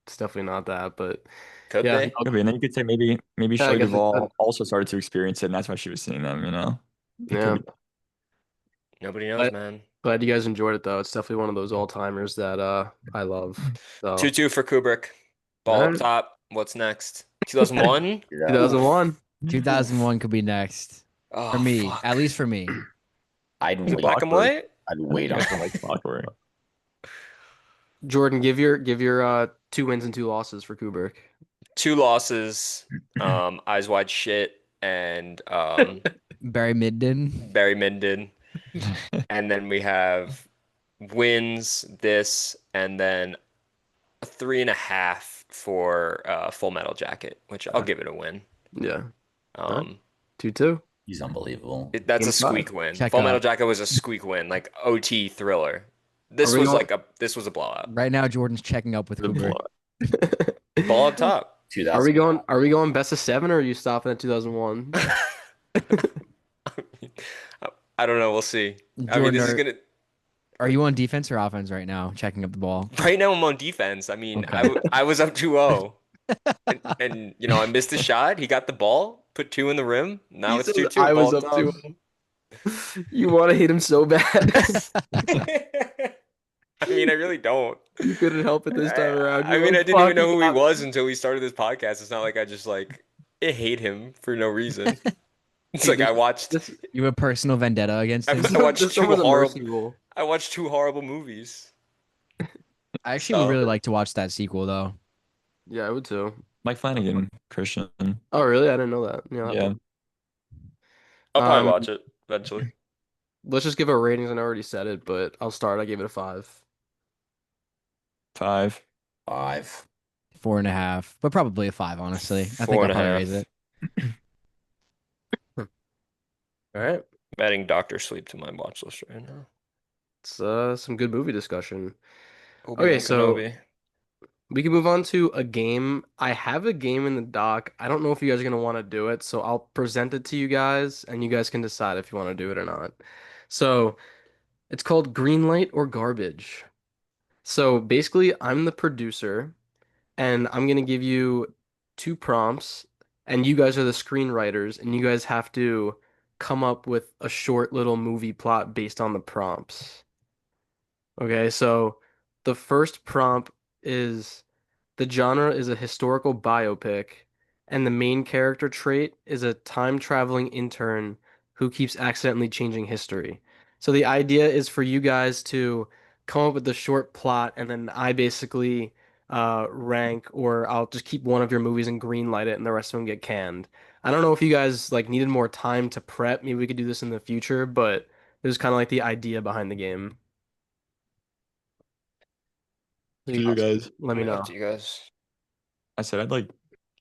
Speaker 1: it's definitely not that, but
Speaker 2: Could
Speaker 1: yeah,
Speaker 2: be.
Speaker 4: Could be. And then you could say maybe
Speaker 1: I
Speaker 4: Shelley
Speaker 1: guess it could.
Speaker 4: Duvall also started to experience it, and that's why she was seeing them. It could
Speaker 1: Yeah.
Speaker 4: be.
Speaker 2: Nobody knows,
Speaker 1: But
Speaker 2: man.
Speaker 1: glad you guys enjoyed it though. It's definitely one of those all-timers that I love. So,
Speaker 2: 2-2 for Kubrick.
Speaker 1: all
Speaker 2: Ball up
Speaker 1: right.
Speaker 2: top. What's next? 2001? Oof.
Speaker 1: 2001.
Speaker 3: 2001 could be next for
Speaker 2: Oh,
Speaker 3: me, at
Speaker 2: fuck.
Speaker 3: least for me.
Speaker 5: I'd
Speaker 2: Is it
Speaker 5: wait.
Speaker 2: black and
Speaker 4: Clockwork.
Speaker 2: white?
Speaker 5: I'd wait
Speaker 4: I
Speaker 5: on
Speaker 4: guess I like Clockwork.
Speaker 1: Jordan, give your 2 wins and 2 losses for Kubrick.
Speaker 2: 2 losses. Eyes Wide Shit and
Speaker 3: Barry Midden.
Speaker 2: Barry Lyndon. And then we have wins this, and then a 3.5 for Full Metal Jacket, which I'll give it a win.
Speaker 1: Yeah. All right.
Speaker 2: Um,
Speaker 1: 2-2.
Speaker 5: He's unbelievable.
Speaker 2: that's a
Speaker 1: Game five.
Speaker 2: squeak win.
Speaker 3: Check
Speaker 2: Full Metal
Speaker 3: up.
Speaker 2: Jacket was a squeak win, like OT thriller.
Speaker 1: Are we going?
Speaker 2: This was a blowout.
Speaker 3: Right now, Jordan's checking up with
Speaker 4: The
Speaker 3: Kubrick.
Speaker 4: blood.
Speaker 2: Ball up top.
Speaker 5: 2000.
Speaker 1: Are we going best of 7 or are you stopping at 2001?
Speaker 2: I don't know. We'll see. I mean,
Speaker 3: Jordan,
Speaker 2: this is gonna.
Speaker 3: are you on defense or offense right now, checking up the ball?
Speaker 2: Right now, I'm on defense. I mean,
Speaker 3: Okay.
Speaker 2: I was up 2-0, and I missed the shot. He got the ball, put two in the rim. Now
Speaker 1: He
Speaker 2: it's
Speaker 1: said
Speaker 2: 2-2.
Speaker 1: I was
Speaker 2: Ball
Speaker 1: up
Speaker 2: up top.
Speaker 1: 2. You want to hate him so bad.
Speaker 2: I mean, I really don't.
Speaker 1: You couldn't help it this time around.
Speaker 2: I
Speaker 1: You're
Speaker 2: mean,
Speaker 1: like,
Speaker 2: I didn't even
Speaker 1: fuck,
Speaker 2: know
Speaker 1: he
Speaker 2: who he
Speaker 1: got
Speaker 2: was until we started this podcast. It's not like I just like hate him for no reason. It's
Speaker 1: Dude,
Speaker 2: like I watched
Speaker 1: this
Speaker 3: You have a personal vendetta against
Speaker 2: I,
Speaker 3: him?
Speaker 2: I watched
Speaker 1: this one
Speaker 2: two
Speaker 1: was a
Speaker 2: horrible
Speaker 1: mercy rule.
Speaker 2: I watched two horrible movies.
Speaker 3: I actually would
Speaker 2: So
Speaker 3: really like to watch that sequel though.
Speaker 1: Yeah, I would too.
Speaker 4: Mike Flanagan, Christian.
Speaker 1: Oh, really? I didn't know that. Yeah, I'll have
Speaker 4: Yeah.
Speaker 1: to-
Speaker 2: I'll probably
Speaker 1: Um,
Speaker 2: watch it eventually.
Speaker 1: let's just give our ratings. I already said it, but I'll start. I gave it a 5.
Speaker 4: 5.
Speaker 5: 5.
Speaker 3: 4.5, but probably a 5, honestly. I think
Speaker 2: Four
Speaker 3: I'll
Speaker 2: and a
Speaker 3: probably raise
Speaker 2: half.
Speaker 3: it.
Speaker 1: All right.
Speaker 2: I'm adding Doctor Sleep to my watch list right now.
Speaker 1: It's some good movie discussion. Okay,
Speaker 2: Obi-Wan
Speaker 1: so
Speaker 2: Kenobi.
Speaker 1: we can move on to a game. I have a game in the dock. I don't know if you guys are gonna want to do it, so I'll present it to you guys, and you guys can decide if you want to do it or not. So it's called Green Light or Garbage. So basically, I'm the producer, and I'm gonna give you two prompts, and you guys are the screenwriters, and you guys have to come up with a short little movie plot based on the prompts. Okay, so the first prompt is the genre is a historical biopic, and the main character trait is a time-traveling intern who keeps accidentally changing history. So the idea is for you guys to come up with the short plot, and then I basically rank, or I'll just keep one of your movies and green light it, and the rest of them get canned. I don't know if you guys like needed more time to prep. Maybe we could do this in the future, but this is kind of like the idea behind the game.
Speaker 4: To you guys.
Speaker 1: Let me
Speaker 2: Up
Speaker 1: know.
Speaker 2: to you guys.
Speaker 4: I said I'd like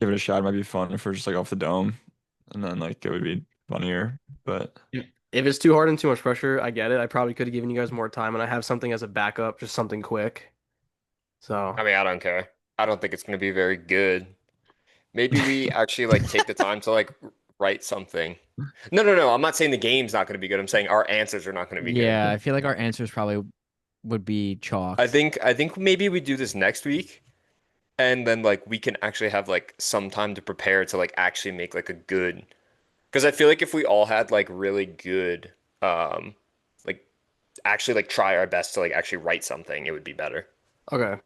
Speaker 4: give it a shot. It might be fun if we're just like off the dome, and then like it would be funnier. But
Speaker 1: If it's too hard and too much pressure, I get it. I probably could have given you guys more time, and I have something as a backup, just something quick. So,
Speaker 2: I mean, I don't care. I don't think it's gonna be very good. Maybe we actually like take the time to like write something. No, no, no. I'm not saying the game's not gonna be good. I'm saying our answers are not gonna be good.
Speaker 3: Yeah, I feel like our answers probably would be
Speaker 2: I
Speaker 3: chalk.
Speaker 2: think I think maybe we do this next week, and then like we can actually have like some time to prepare to like actually make like a good. Because I feel like if we all had like really good, like actually like try our best to like actually write something, it would be better.
Speaker 1: okay.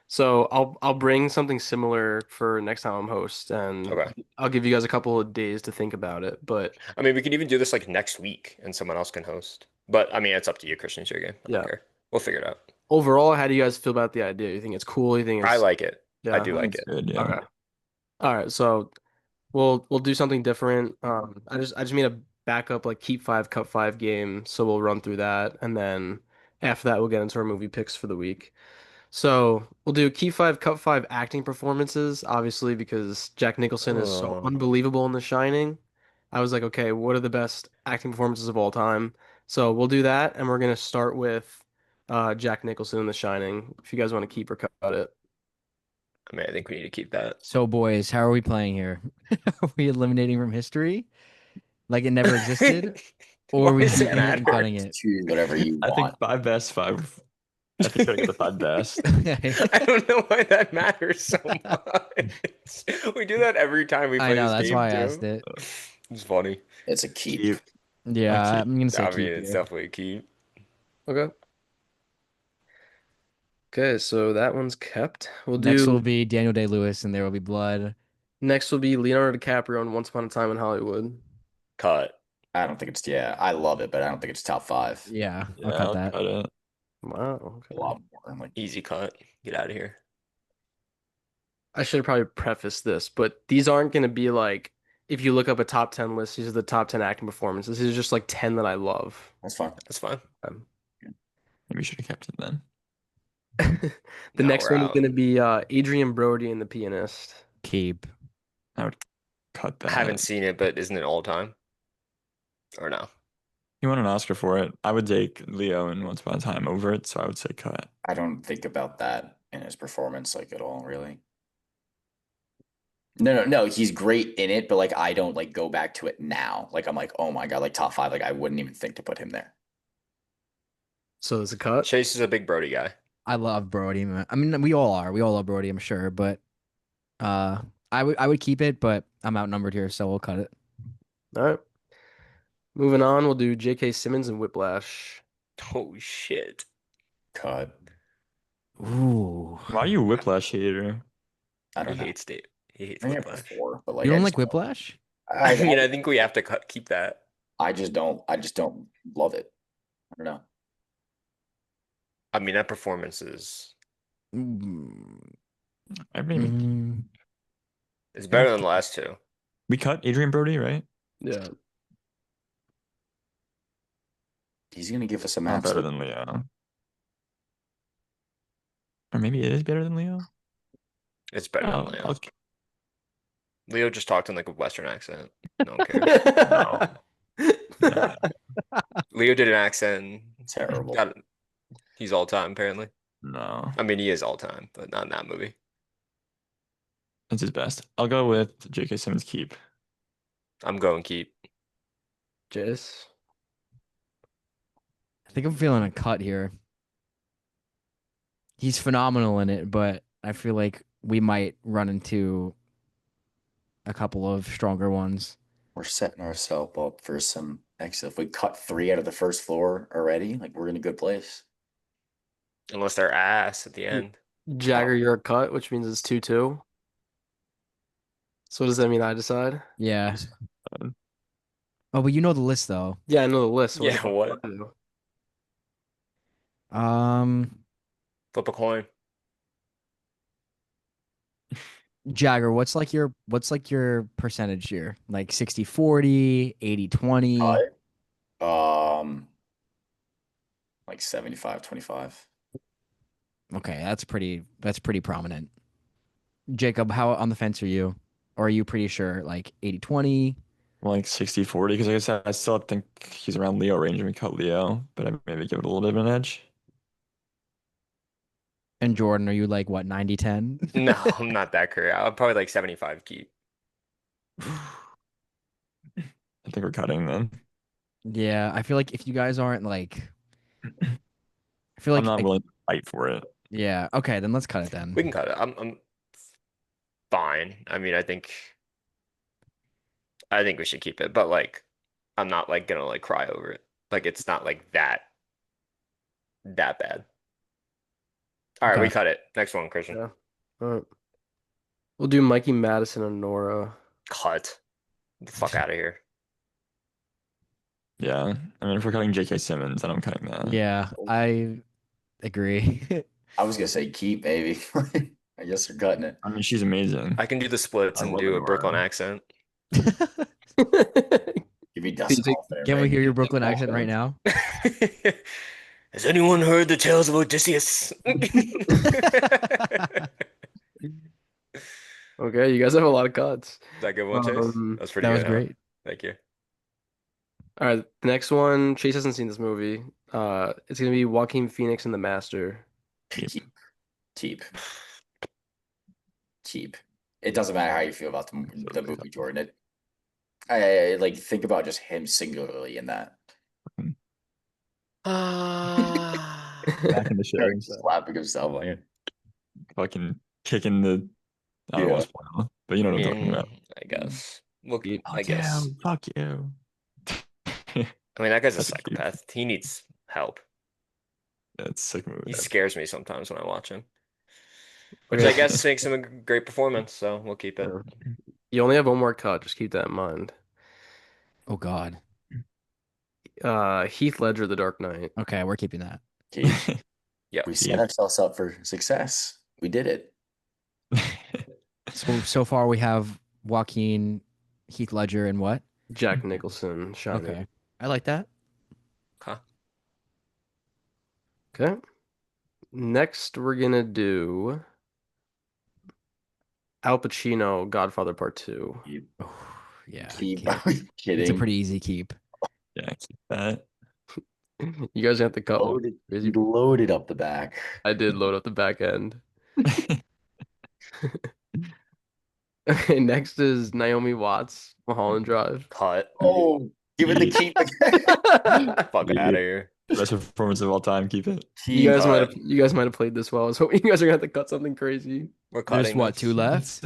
Speaker 1: So I'll bring something similar for next time I'm host, and
Speaker 2: Okay.
Speaker 1: I'll give you guys a couple of days to think about it. But
Speaker 2: I mean, we can even do this like next week, and someone else can host. But I mean, it's up to you, Christian. It's your game. I don't
Speaker 1: yeah,
Speaker 2: care. We'll figure it out.
Speaker 1: overall, how do you guys feel about the idea? You think it's cool? You think
Speaker 2: I
Speaker 1: it's
Speaker 2: like it. I
Speaker 1: yeah?
Speaker 2: do
Speaker 4: I think
Speaker 2: like
Speaker 4: it's
Speaker 2: it.
Speaker 4: good. Yeah.
Speaker 1: Okay. All right. So we'll do something different. I just made a backup like keep five, cut five game, so we'll run through that, and then after that we'll get into our movie picks for the week. So we'll do keep five, cut five acting performances, obviously because Jack Nicholson is so
Speaker 2: Oh,
Speaker 1: unbelievable in The Shining. I was like, okay, what are the best acting performances of all time? So we'll do that, and we're gonna start with Jack Nicholson in The Shining. If you guys want to keep or cut it.
Speaker 2: I mean, I think we need to keep that.
Speaker 3: So, boys, how are we playing here? Are we eliminating from history like it never existed, or
Speaker 2: Why
Speaker 3: are we
Speaker 2: does it
Speaker 3: keeping it and
Speaker 2: matter?
Speaker 3: cutting it?
Speaker 5: Choose whatever you
Speaker 4: I think
Speaker 5: want.
Speaker 4: 5 best, 5. I think I get the 5 best.
Speaker 2: I don't know why that matters so much. We do that every time we
Speaker 3: I
Speaker 2: play
Speaker 3: know,
Speaker 2: this
Speaker 3: that's why
Speaker 2: game
Speaker 3: I asked
Speaker 2: too.
Speaker 3: it.
Speaker 2: It's funny.
Speaker 5: It's a keep.
Speaker 4: Keep.
Speaker 3: Yeah,
Speaker 4: keep.
Speaker 3: I'm gonna say
Speaker 2: I mean,
Speaker 3: keep
Speaker 2: it's
Speaker 3: here.
Speaker 2: definitely a key.
Speaker 1: Okay. Okay, so that one's kept. We'll
Speaker 3: Next will
Speaker 1: do
Speaker 3: be Daniel Day-Lewis, and There Will Be Blood.
Speaker 1: next will be Leonardo DiCaprio in Once Upon a Time in Hollywood.
Speaker 2: Cut.
Speaker 5: I don't think it's, yeah, I love it, but I don't think it's top 5.
Speaker 3: Yeah, I'll
Speaker 4: Yeah,
Speaker 3: cut
Speaker 4: I'll
Speaker 3: that.
Speaker 4: cut it.
Speaker 1: Wow,
Speaker 5: A
Speaker 1: okay.
Speaker 5: lot more. Like,
Speaker 2: Easy cut. Get out of here.
Speaker 1: I should probably preface this, but these aren't going to be like if you look up a top 10 list, these are the top 10 acting performances. These are just like 10 that I love.
Speaker 5: that's fine.
Speaker 2: That's fine.
Speaker 1: Um,
Speaker 4: Maybe we should have kept it then.
Speaker 1: the
Speaker 2: No,
Speaker 1: next
Speaker 2: we're
Speaker 1: one is
Speaker 2: out.
Speaker 1: going to be Adrian Brody in The Pianist.
Speaker 3: Keep.
Speaker 4: I would cut
Speaker 2: I haven't
Speaker 4: that.
Speaker 2: seen it, but isn't it all time? Or no?
Speaker 4: He won an Oscar for it. I would take Leo and Once Upon a Time over it, so I would say cut.
Speaker 5: I don't think about that in his performance like at all, really. No. He's great in it, but like I don't like go back to it now. Like I'm like, oh my God, like top 5. Like I wouldn't even think to put him there.
Speaker 1: So it's a cut.
Speaker 2: Chase is a big Brody guy.
Speaker 3: I love Brody, man. I mean, we all are. We all love Brody, I'm sure, but I would keep it, but I'm outnumbered here, so we'll cut it.
Speaker 1: All right. Moving on, we'll do J.K. Simmons and Whiplash.
Speaker 2: Oh shit.
Speaker 5: Cut.
Speaker 3: Ooh.
Speaker 4: Why are you a Whiplash hater?
Speaker 5: I
Speaker 2: He
Speaker 5: don't know.
Speaker 2: hates it. He hates
Speaker 5: I think
Speaker 2: Whiplash.
Speaker 5: before, but like
Speaker 3: You
Speaker 5: I
Speaker 3: don't
Speaker 5: just
Speaker 3: like Whiplash?
Speaker 2: I mean, I think we have to keep that.
Speaker 5: I just don't love it. I don't know.
Speaker 2: I mean, that performance is
Speaker 4: I mean,
Speaker 2: it's better than the last two.
Speaker 4: we cut Adrian Brody, right?
Speaker 1: Yeah.
Speaker 5: He's gonna give us a
Speaker 4: Not
Speaker 5: match.
Speaker 4: better than Leo. Or maybe it is better than Leo.
Speaker 2: It's better than
Speaker 4: Oh,
Speaker 2: Leo.
Speaker 4: okay.
Speaker 2: Leo just talked in like a Western accent. No one cares.
Speaker 4: No. No.
Speaker 2: Leo did an accent.
Speaker 5: Terrible.
Speaker 2: He's all time, apparently.
Speaker 4: No.
Speaker 2: I mean, he is all time, but not in that movie.
Speaker 4: That's his best. I'll go with J.K. Simmons keep.
Speaker 2: I'm going keep.
Speaker 1: Jace.
Speaker 3: I think I'm feeling a cut here. He's phenomenal in it, but I feel like we might run into a couple of stronger ones.
Speaker 5: We're setting ourselves up for some exit. If we cut 3 out of the first floor already, like we're in a good place.
Speaker 2: Unless they're ass at the end.
Speaker 1: Jagger, you're a cut, which means it's 2-2. So what does that mean? I decide?
Speaker 3: Yeah.
Speaker 4: Um,
Speaker 3: Oh, but you know the list though.
Speaker 1: Yeah, I know the list.
Speaker 2: Yeah,
Speaker 1: the fuck
Speaker 2: what?
Speaker 1: do I do?
Speaker 2: Flip a coin.
Speaker 3: Jagger, what's your percentage here? Like 60-40, 80-20?
Speaker 5: Like 75-25.
Speaker 3: Okay, that's pretty prominent. Jacob, how on the fence are you? Or are you pretty sure like 80-20?
Speaker 4: like 60-40, because like I said, I still think he's around Leo range when we cut Leo, but I maybe give it a little bit of an edge.
Speaker 3: And Jordan, are you like what, 90-10?
Speaker 2: No, I'm not that career. I'm probably like 75 keep.
Speaker 4: I think we're cutting then.
Speaker 3: Yeah, I feel like if you guys aren't like I feel
Speaker 4: I'm
Speaker 3: like
Speaker 4: not willing to fight for it.
Speaker 3: yeah, okay, then let's cut it then.
Speaker 2: We can cut it. I'm fine. I mean, I think we should keep it, but like I'm not like gonna like cry over it. Like it's not like that bad. All right, we
Speaker 3: Okay.
Speaker 2: cut it. Next one, Christian.
Speaker 1: Yeah. All right. We'll do Mikey Madison and Nora.
Speaker 2: Cut. Get the fuck out of here.
Speaker 4: Yeah. I mean, if we're cutting J.K. Simmons, then I'm cutting that.
Speaker 3: Yeah, I agree.
Speaker 5: I was gonna say keep, maybe. I guess they're cutting it.
Speaker 4: I mean, she's amazing.
Speaker 2: I can do the splits
Speaker 4: I
Speaker 2: and
Speaker 4: love
Speaker 2: do a
Speaker 4: Nora.
Speaker 2: Brooklyn accent.
Speaker 5: Give me Dustin
Speaker 1: Can
Speaker 5: Hoffman.
Speaker 3: Can we
Speaker 5: right?
Speaker 3: hear your Brooklyn accent right now?
Speaker 2: Has anyone heard the tales of Odysseus?
Speaker 1: Okay, you guys have a lot of cuts.
Speaker 2: Is that a good one, Chase? That's pretty
Speaker 3: That
Speaker 2: good.
Speaker 3: was
Speaker 2: huh?
Speaker 3: great.
Speaker 2: Thank you.
Speaker 1: All right, the next one, Chase hasn't seen this movie. It's gonna be Joaquin Phoenix and The Master.
Speaker 5: Keep. Keep. Keep. It doesn't matter how you feel about the movie, Jordan. I like think about just him singularly in that.
Speaker 4: Back in the shares.
Speaker 5: Slapping himself on it.
Speaker 4: Fucking kicking the. I don't
Speaker 5: Yeah.
Speaker 4: want to spoil, but you know what I'm talking about.
Speaker 2: I guess. Look, I
Speaker 4: Fuck
Speaker 2: guess.
Speaker 4: you. Fuck you.
Speaker 2: I mean, that guy's a
Speaker 4: That's a cute-
Speaker 2: psychopath. He needs help.
Speaker 4: That's a sick movie.
Speaker 2: He scares me sometimes when I watch him. Which I
Speaker 1: Okay,
Speaker 2: guess makes him a great performance, so we'll keep it.
Speaker 1: you only have one more cut. Just keep that in mind.
Speaker 3: Oh God.
Speaker 1: Heath Ledger, The Dark Knight.
Speaker 3: Okay, we're keeping that.
Speaker 5: Keep.
Speaker 2: Yeah.
Speaker 5: We set ourselves up for success. We did it.
Speaker 3: So far we have Joaquin, Heath Ledger, and what?
Speaker 1: Jack Nicholson, Shining.
Speaker 3: Okay, I like that.
Speaker 2: Huh.
Speaker 1: Okay. Next, we're gonna do Al Pacino, Godfather Part 2.
Speaker 5: Keep.
Speaker 3: Oh, yeah,
Speaker 5: Keep.
Speaker 3: keep.
Speaker 5: Are you kidding?
Speaker 3: It's a pretty easy keep.
Speaker 4: Yeah, keep that.
Speaker 1: You guys have to cut one.
Speaker 5: loaded,
Speaker 1: Crazy.
Speaker 5: you loaded up the back.
Speaker 1: I did load up the back end. Okay, next is Naomi Watts, Mulholland Drive.
Speaker 2: Cut.
Speaker 5: Oh, give it the keep.
Speaker 2: Fuck
Speaker 4: Yeah.
Speaker 2: out of here.
Speaker 4: Best performance of all time. Keep it.
Speaker 1: You guys might
Speaker 2: cut.
Speaker 1: have you guys might have played this well. I was hoping you guys are gonna have to cut something crazy.
Speaker 2: We're
Speaker 3: There's
Speaker 2: cutting
Speaker 3: what,
Speaker 2: this.
Speaker 3: 2 left?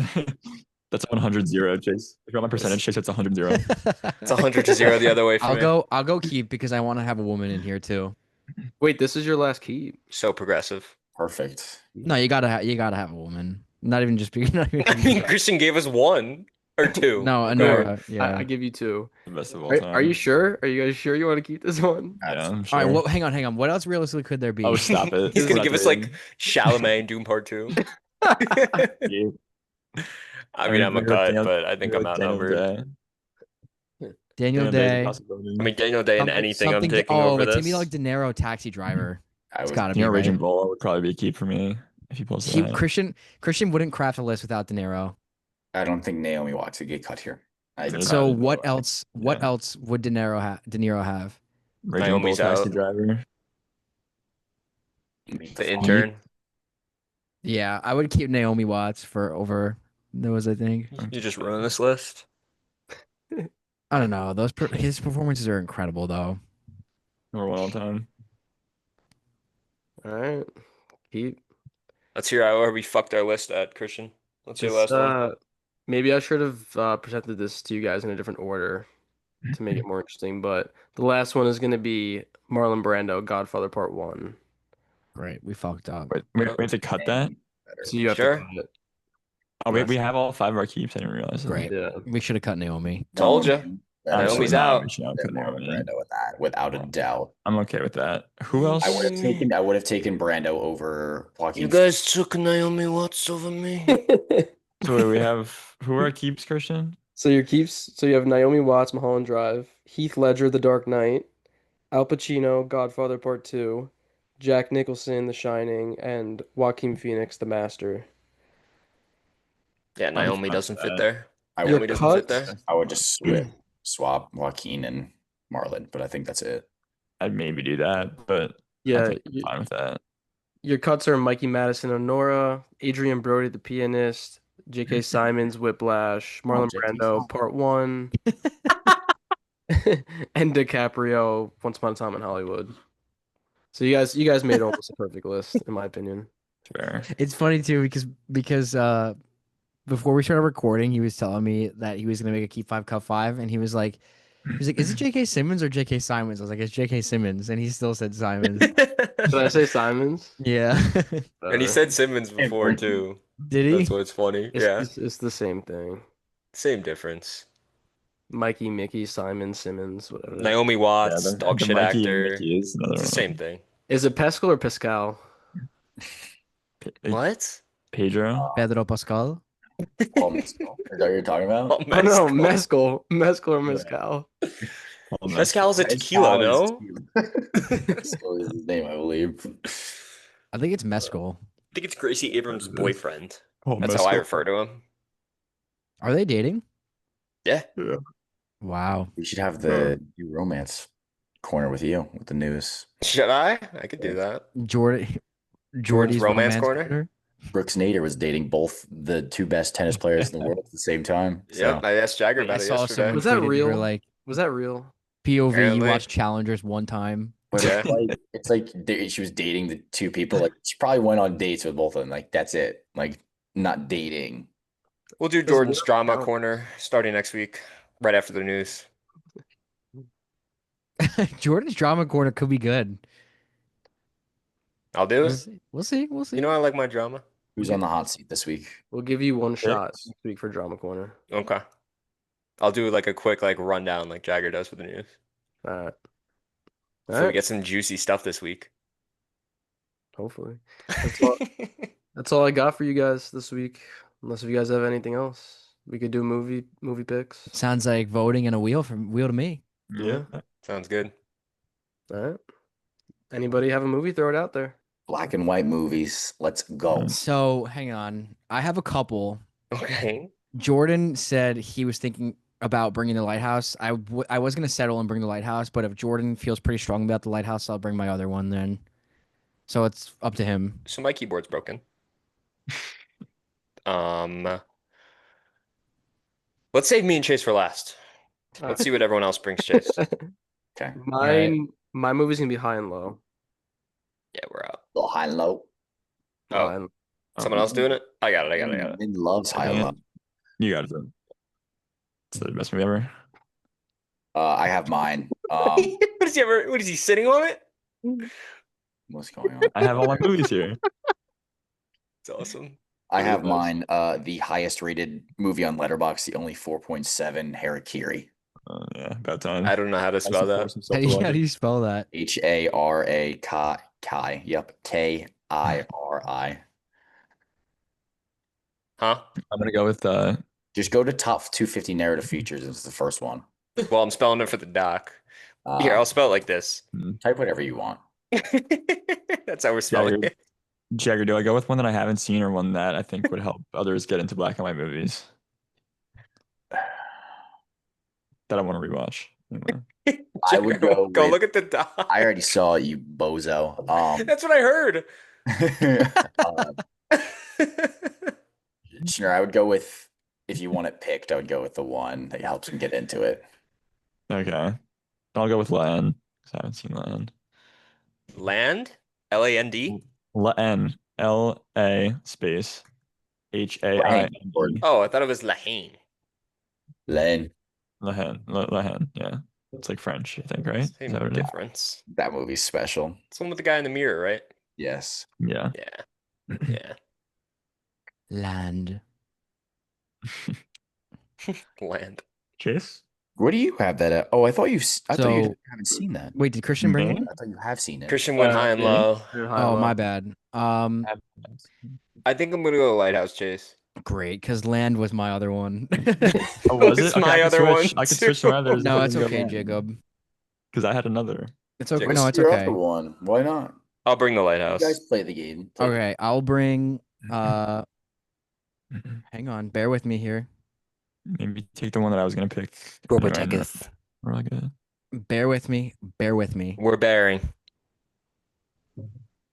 Speaker 4: That's 100-0, Chase. If you're on my percentage, Chase, it's 100-0.
Speaker 2: It's 100-0 the other way for me.
Speaker 3: I'll go keep because I want to have a woman in here too.
Speaker 1: Wait, this is your last keep.
Speaker 2: So progressive.
Speaker 5: Perfect.
Speaker 3: No, you gotta have a woman. Not even just be. Not even,
Speaker 2: I mean, Christian gave us one. Or two.
Speaker 3: No,
Speaker 2: Okay.
Speaker 3: Anora.
Speaker 1: I
Speaker 3: Yeah.
Speaker 1: give you two.
Speaker 4: The best of all
Speaker 1: Are you
Speaker 4: time.
Speaker 1: sure? Are you guys sure you want to keep this one?
Speaker 4: Yeah, I'm
Speaker 3: All right.
Speaker 4: sure.
Speaker 3: Well, hang on. What else realistically could there be?
Speaker 4: Oh, stop it.
Speaker 2: He's
Speaker 4: We're
Speaker 2: gonna
Speaker 4: not
Speaker 2: give us like
Speaker 4: debating.
Speaker 2: Chalamet and Doom Part 2.
Speaker 4: Yeah.
Speaker 2: I mean, I'm a
Speaker 4: we go with
Speaker 2: cut,
Speaker 4: Daniel,
Speaker 2: but I
Speaker 4: we
Speaker 2: think
Speaker 4: go
Speaker 2: I'm
Speaker 4: with Daniel
Speaker 2: outnumbered.
Speaker 4: Day.
Speaker 3: Daniel
Speaker 4: Daniel Day is a
Speaker 3: Day.
Speaker 4: possibility.
Speaker 2: I mean, Daniel Day and anything I'm taking
Speaker 3: Oh,
Speaker 2: over
Speaker 3: it's
Speaker 2: this.
Speaker 3: gonna be like De Niro, Taxi Driver.
Speaker 5: I
Speaker 3: It's
Speaker 5: was
Speaker 3: gotta be
Speaker 4: Raging
Speaker 3: right.
Speaker 4: Bull would probably be a keep for me if he pulls
Speaker 3: He,
Speaker 4: that.
Speaker 3: Christian wouldn't craft a list without De Niro.
Speaker 5: I don't think Naomi Watts would get cut here.
Speaker 4: There's
Speaker 3: So
Speaker 4: not-
Speaker 3: what else? What
Speaker 4: Yeah.
Speaker 3: else would De Niro have?
Speaker 4: Raging Bull,
Speaker 2: Naomi's
Speaker 4: Taxi
Speaker 2: out.
Speaker 4: Driver.
Speaker 5: Meet
Speaker 2: The
Speaker 5: Fox.
Speaker 2: intern.
Speaker 3: Yeah, I would keep Naomi Watts for over those. I think.
Speaker 2: You just ruined this list.
Speaker 3: I don't know. His performances are incredible though.
Speaker 4: Number one all time.
Speaker 1: All right. Keep
Speaker 2: Let's hear where we fucked our list at, Christian. Let's hear the
Speaker 1: this.
Speaker 2: last one.
Speaker 1: Maybe I should have presented this to you guys in a different order to make it more interesting. But the last one is going to be Marlon Brando, Godfather Part 1.
Speaker 3: Great, we fucked up.
Speaker 4: Wait, we have to cut that?
Speaker 5: Better.
Speaker 1: So you have
Speaker 2: Sure.
Speaker 1: to cut it.
Speaker 4: Oh, wait, we have all 5 of our keeps. I didn't realize that.
Speaker 3: Great.
Speaker 1: Yeah.
Speaker 3: We should have cut Naomi.
Speaker 2: Told ya.
Speaker 5: Better.
Speaker 2: Naomi's
Speaker 4: Absolutely
Speaker 2: out.
Speaker 4: not. We should not
Speaker 5: They're
Speaker 4: cut
Speaker 5: Marlon
Speaker 4: Naomi.
Speaker 5: Brando with that, without a doubt.
Speaker 4: I'm okay with that. Who else?
Speaker 5: I would have taken Brando over Joaquin.
Speaker 2: You guys took Naomi Watts over me.
Speaker 4: So wait, we have who are our keeps, Christian?
Speaker 1: So your keeps. So you have Naomi Watts, Mulholland Drive, Heath Ledger, The Dark Knight, Al Pacino, Godfather Part 2, Jack Nicholson, The Shining, and Joaquin Phoenix, The Master.
Speaker 2: Yeah, Naomi
Speaker 4: fine
Speaker 2: doesn't
Speaker 4: with
Speaker 2: fit
Speaker 4: that.
Speaker 2: there.
Speaker 5: I
Speaker 1: Your
Speaker 2: Naomi doesn't fit
Speaker 1: cuts?
Speaker 2: there.
Speaker 5: I would just swap Joaquin and Marlon, but I think that's it.
Speaker 4: I'd maybe do that, but I
Speaker 1: Yeah,
Speaker 4: think I'm fine with that.
Speaker 1: your cuts are Mikey Madison, Honora, Adrian Brody, The Pianist, J.K. Simons, Whiplash, Marlon
Speaker 5: J.K.
Speaker 1: Brando, Part 1, and DiCaprio, Once Upon a Time in Hollywood. So you guys made almost a perfect list, in my opinion.
Speaker 4: Fair.
Speaker 3: It's funny too because before we started recording, he was telling me that he was gonna make a keep 5 cut 5, and he was like, "Is it J.K. Simmons or J.K. Simons?" I was like, "It's J.K. Simmons," and he still said Simons.
Speaker 1: Did I say Simons?
Speaker 3: Yeah.
Speaker 2: And he said Simmons before too.
Speaker 3: Did he?
Speaker 2: That's what's funny. Yeah,
Speaker 1: It's the same thing.
Speaker 2: same difference.
Speaker 1: Mikey, Mickey, Simon, Simmons, whatever.
Speaker 2: Naomi Watts,
Speaker 4: Yeah,
Speaker 2: dog
Speaker 4: the
Speaker 2: shit
Speaker 4: Mikey and
Speaker 2: actor.
Speaker 4: Mickey is another
Speaker 2: It's the
Speaker 4: one.
Speaker 2: same thing.
Speaker 1: Is it Pascal or Pascal?
Speaker 2: What?
Speaker 4: Pedro.
Speaker 3: Pedro Pascal.
Speaker 5: Paul Mescal. Is that what you're talking about?
Speaker 2: Oh,
Speaker 1: Oh no,
Speaker 2: mezcal.
Speaker 1: Mezcal or Mezcal.
Speaker 2: Mezcal's a tequila, no?
Speaker 5: Mescal is his name, I believe.
Speaker 3: I think it's Mescal.
Speaker 2: I think it's Gracie Abrams' boyfriend.
Speaker 4: Oh,
Speaker 2: That's how I refer to him.
Speaker 3: Are they dating?
Speaker 2: Yeah.
Speaker 3: Wow.
Speaker 5: We should have the new romance corner with you with the news.
Speaker 2: Should I? I could do that.
Speaker 3: Jordy's
Speaker 2: romance
Speaker 3: romance
Speaker 2: corner?
Speaker 3: corner.
Speaker 5: Brooks Nader was dating both the two best tennis players in the world at the same time. So
Speaker 2: Yep, I asked Jagger
Speaker 3: I
Speaker 2: about it
Speaker 3: saw
Speaker 2: yesterday.
Speaker 3: someone
Speaker 1: Was that
Speaker 3: tweeted her,
Speaker 1: real?
Speaker 3: like
Speaker 1: Was that real?
Speaker 3: POV, you
Speaker 2: Apparently.
Speaker 3: watched Challengers one time.
Speaker 5: but
Speaker 2: Yeah.
Speaker 5: it's like she was dating the two people. Like she probably went on dates with both of them. Like that's it. Like not dating.
Speaker 2: We'll do
Speaker 1: Doesn't
Speaker 2: Jordan's
Speaker 1: work
Speaker 2: drama
Speaker 1: out.
Speaker 2: corner starting next week, right after the news.
Speaker 3: Jordan's drama corner could be good.
Speaker 2: I'll do
Speaker 3: We'll
Speaker 2: it.
Speaker 3: see. We'll see. We'll see.
Speaker 2: You know I like my drama.
Speaker 5: Who's on the hot seat this week?
Speaker 1: We'll give you one shot
Speaker 4: Picks.
Speaker 1: next week for Drama Corner.
Speaker 2: Okay. I'll do like a quick like rundown like Jagger does with the news.
Speaker 1: All right. All
Speaker 2: So we
Speaker 1: right.
Speaker 2: get some juicy stuff this week.
Speaker 1: Hopefully. That's all I got for you guys this week. Unless if you guys have anything else, we could do movie picks.
Speaker 3: Sounds like voting in a wheel from wheel to me.
Speaker 1: Yeah.
Speaker 2: Sounds good.
Speaker 1: All right. Anybody have a movie? Throw it out there.
Speaker 5: Black and white movies. Let's go.
Speaker 3: So hang on. I have a couple.
Speaker 2: Okay.
Speaker 3: Jordan said he was thinking about bringing the Lighthouse. I was going to settle and bring the Lighthouse, but if Jordan feels pretty strong about the Lighthouse, I'll bring my other one then. So it's up to him.
Speaker 2: So my keyboard's broken. Let's save me and Chase for last. Let's see what everyone else brings, Chase.
Speaker 5: Okay.
Speaker 1: My movie's gonna be High and Low.
Speaker 2: Yeah, we're out.
Speaker 5: Little high and low.
Speaker 2: Oh,
Speaker 1: And
Speaker 2: someone else doing it? I got it.
Speaker 5: Min loves high and low.
Speaker 4: You got it. It's the best movie ever.
Speaker 5: I have mine.
Speaker 2: What is he sitting on it?
Speaker 5: What's going on?
Speaker 4: I have all my movies here.
Speaker 2: It's awesome.
Speaker 5: I
Speaker 2: What are
Speaker 5: have
Speaker 2: yours?
Speaker 5: mine. The highest rated movie on Letterboxd, the only 4.7, Harakiri.
Speaker 4: Yeah, about time.
Speaker 2: I don't know how to
Speaker 4: I
Speaker 2: spell
Speaker 4: should
Speaker 2: that.
Speaker 4: force myself to watch
Speaker 3: How do
Speaker 4: it.
Speaker 3: you spell that?
Speaker 5: Harai. Yep. Kiri.
Speaker 2: Huh?
Speaker 4: I'm gonna go with
Speaker 5: Just go to top 250 narrative features. It's the first one.
Speaker 2: Well, I'm spelling it for the doc. Here,
Speaker 5: Uh,
Speaker 2: I'll spell it like this.
Speaker 5: type whatever you want.
Speaker 2: That's how we're spelling
Speaker 4: Jagger.
Speaker 2: it.
Speaker 4: Jagger, do I go with one that I haven't seen or one that I think would help others get into black and white movies that I want to rewatch? Anyway.
Speaker 5: I would
Speaker 2: Jagger,
Speaker 5: go
Speaker 2: go
Speaker 5: with.
Speaker 2: look at the doc.
Speaker 5: I already saw it, you bozo.
Speaker 2: That's what I heard.
Speaker 5: Sure, I would go with. If you want it picked, I would go with the one that helps him get into it.
Speaker 4: Okay. I'll go with Land because I haven't seen Land.
Speaker 2: Land? Land?
Speaker 4: Lan. LA space HAIN.
Speaker 2: Oh, I thought it was Lahane.
Speaker 5: Len.
Speaker 4: Lahan. Lahan. Yeah. It's like French, I think, right? Is
Speaker 2: Same
Speaker 4: that what it is?
Speaker 2: difference.
Speaker 5: That movie's special.
Speaker 2: It's the one with the guy in the mirror, right?
Speaker 5: Yes.
Speaker 4: Yeah.
Speaker 2: Yeah. Yeah.
Speaker 3: Land.
Speaker 2: Land.
Speaker 4: Chase?
Speaker 5: What do you have that at? Oh, I thought you. I thought you
Speaker 3: So
Speaker 5: haven't seen that.
Speaker 3: wait, did Christian bring
Speaker 4: Me?
Speaker 3: one?
Speaker 5: I thought you have seen it.
Speaker 2: Christian went high and
Speaker 4: me?
Speaker 2: low.
Speaker 3: Oh, my bad.
Speaker 2: I think I'm gonna go Lighthouse Chase.
Speaker 3: Great, because Land was my other one.
Speaker 4: Oh, was
Speaker 2: It's
Speaker 4: it? Okay,
Speaker 2: my
Speaker 4: I could
Speaker 2: other one
Speaker 4: switch. I could switch to my others.
Speaker 3: No, it's okay, Jacob.
Speaker 4: Because I had another.
Speaker 3: It's okay.
Speaker 2: Jacob.
Speaker 3: No,
Speaker 5: What's
Speaker 3: it's
Speaker 5: your
Speaker 3: okay.
Speaker 5: other one? Why not?
Speaker 2: I'll bring the
Speaker 5: You
Speaker 2: Lighthouse.
Speaker 5: guys play the game. Play the
Speaker 3: Okay, I'll bring
Speaker 4: Mhm.
Speaker 3: hang on, bear with me here.
Speaker 4: Maybe take the one that I was gonna pick.
Speaker 2: Robert
Speaker 4: anyway, and
Speaker 2: Teketh.
Speaker 4: we're all good.
Speaker 3: Bear with me. Bear with me.
Speaker 2: We're bearing.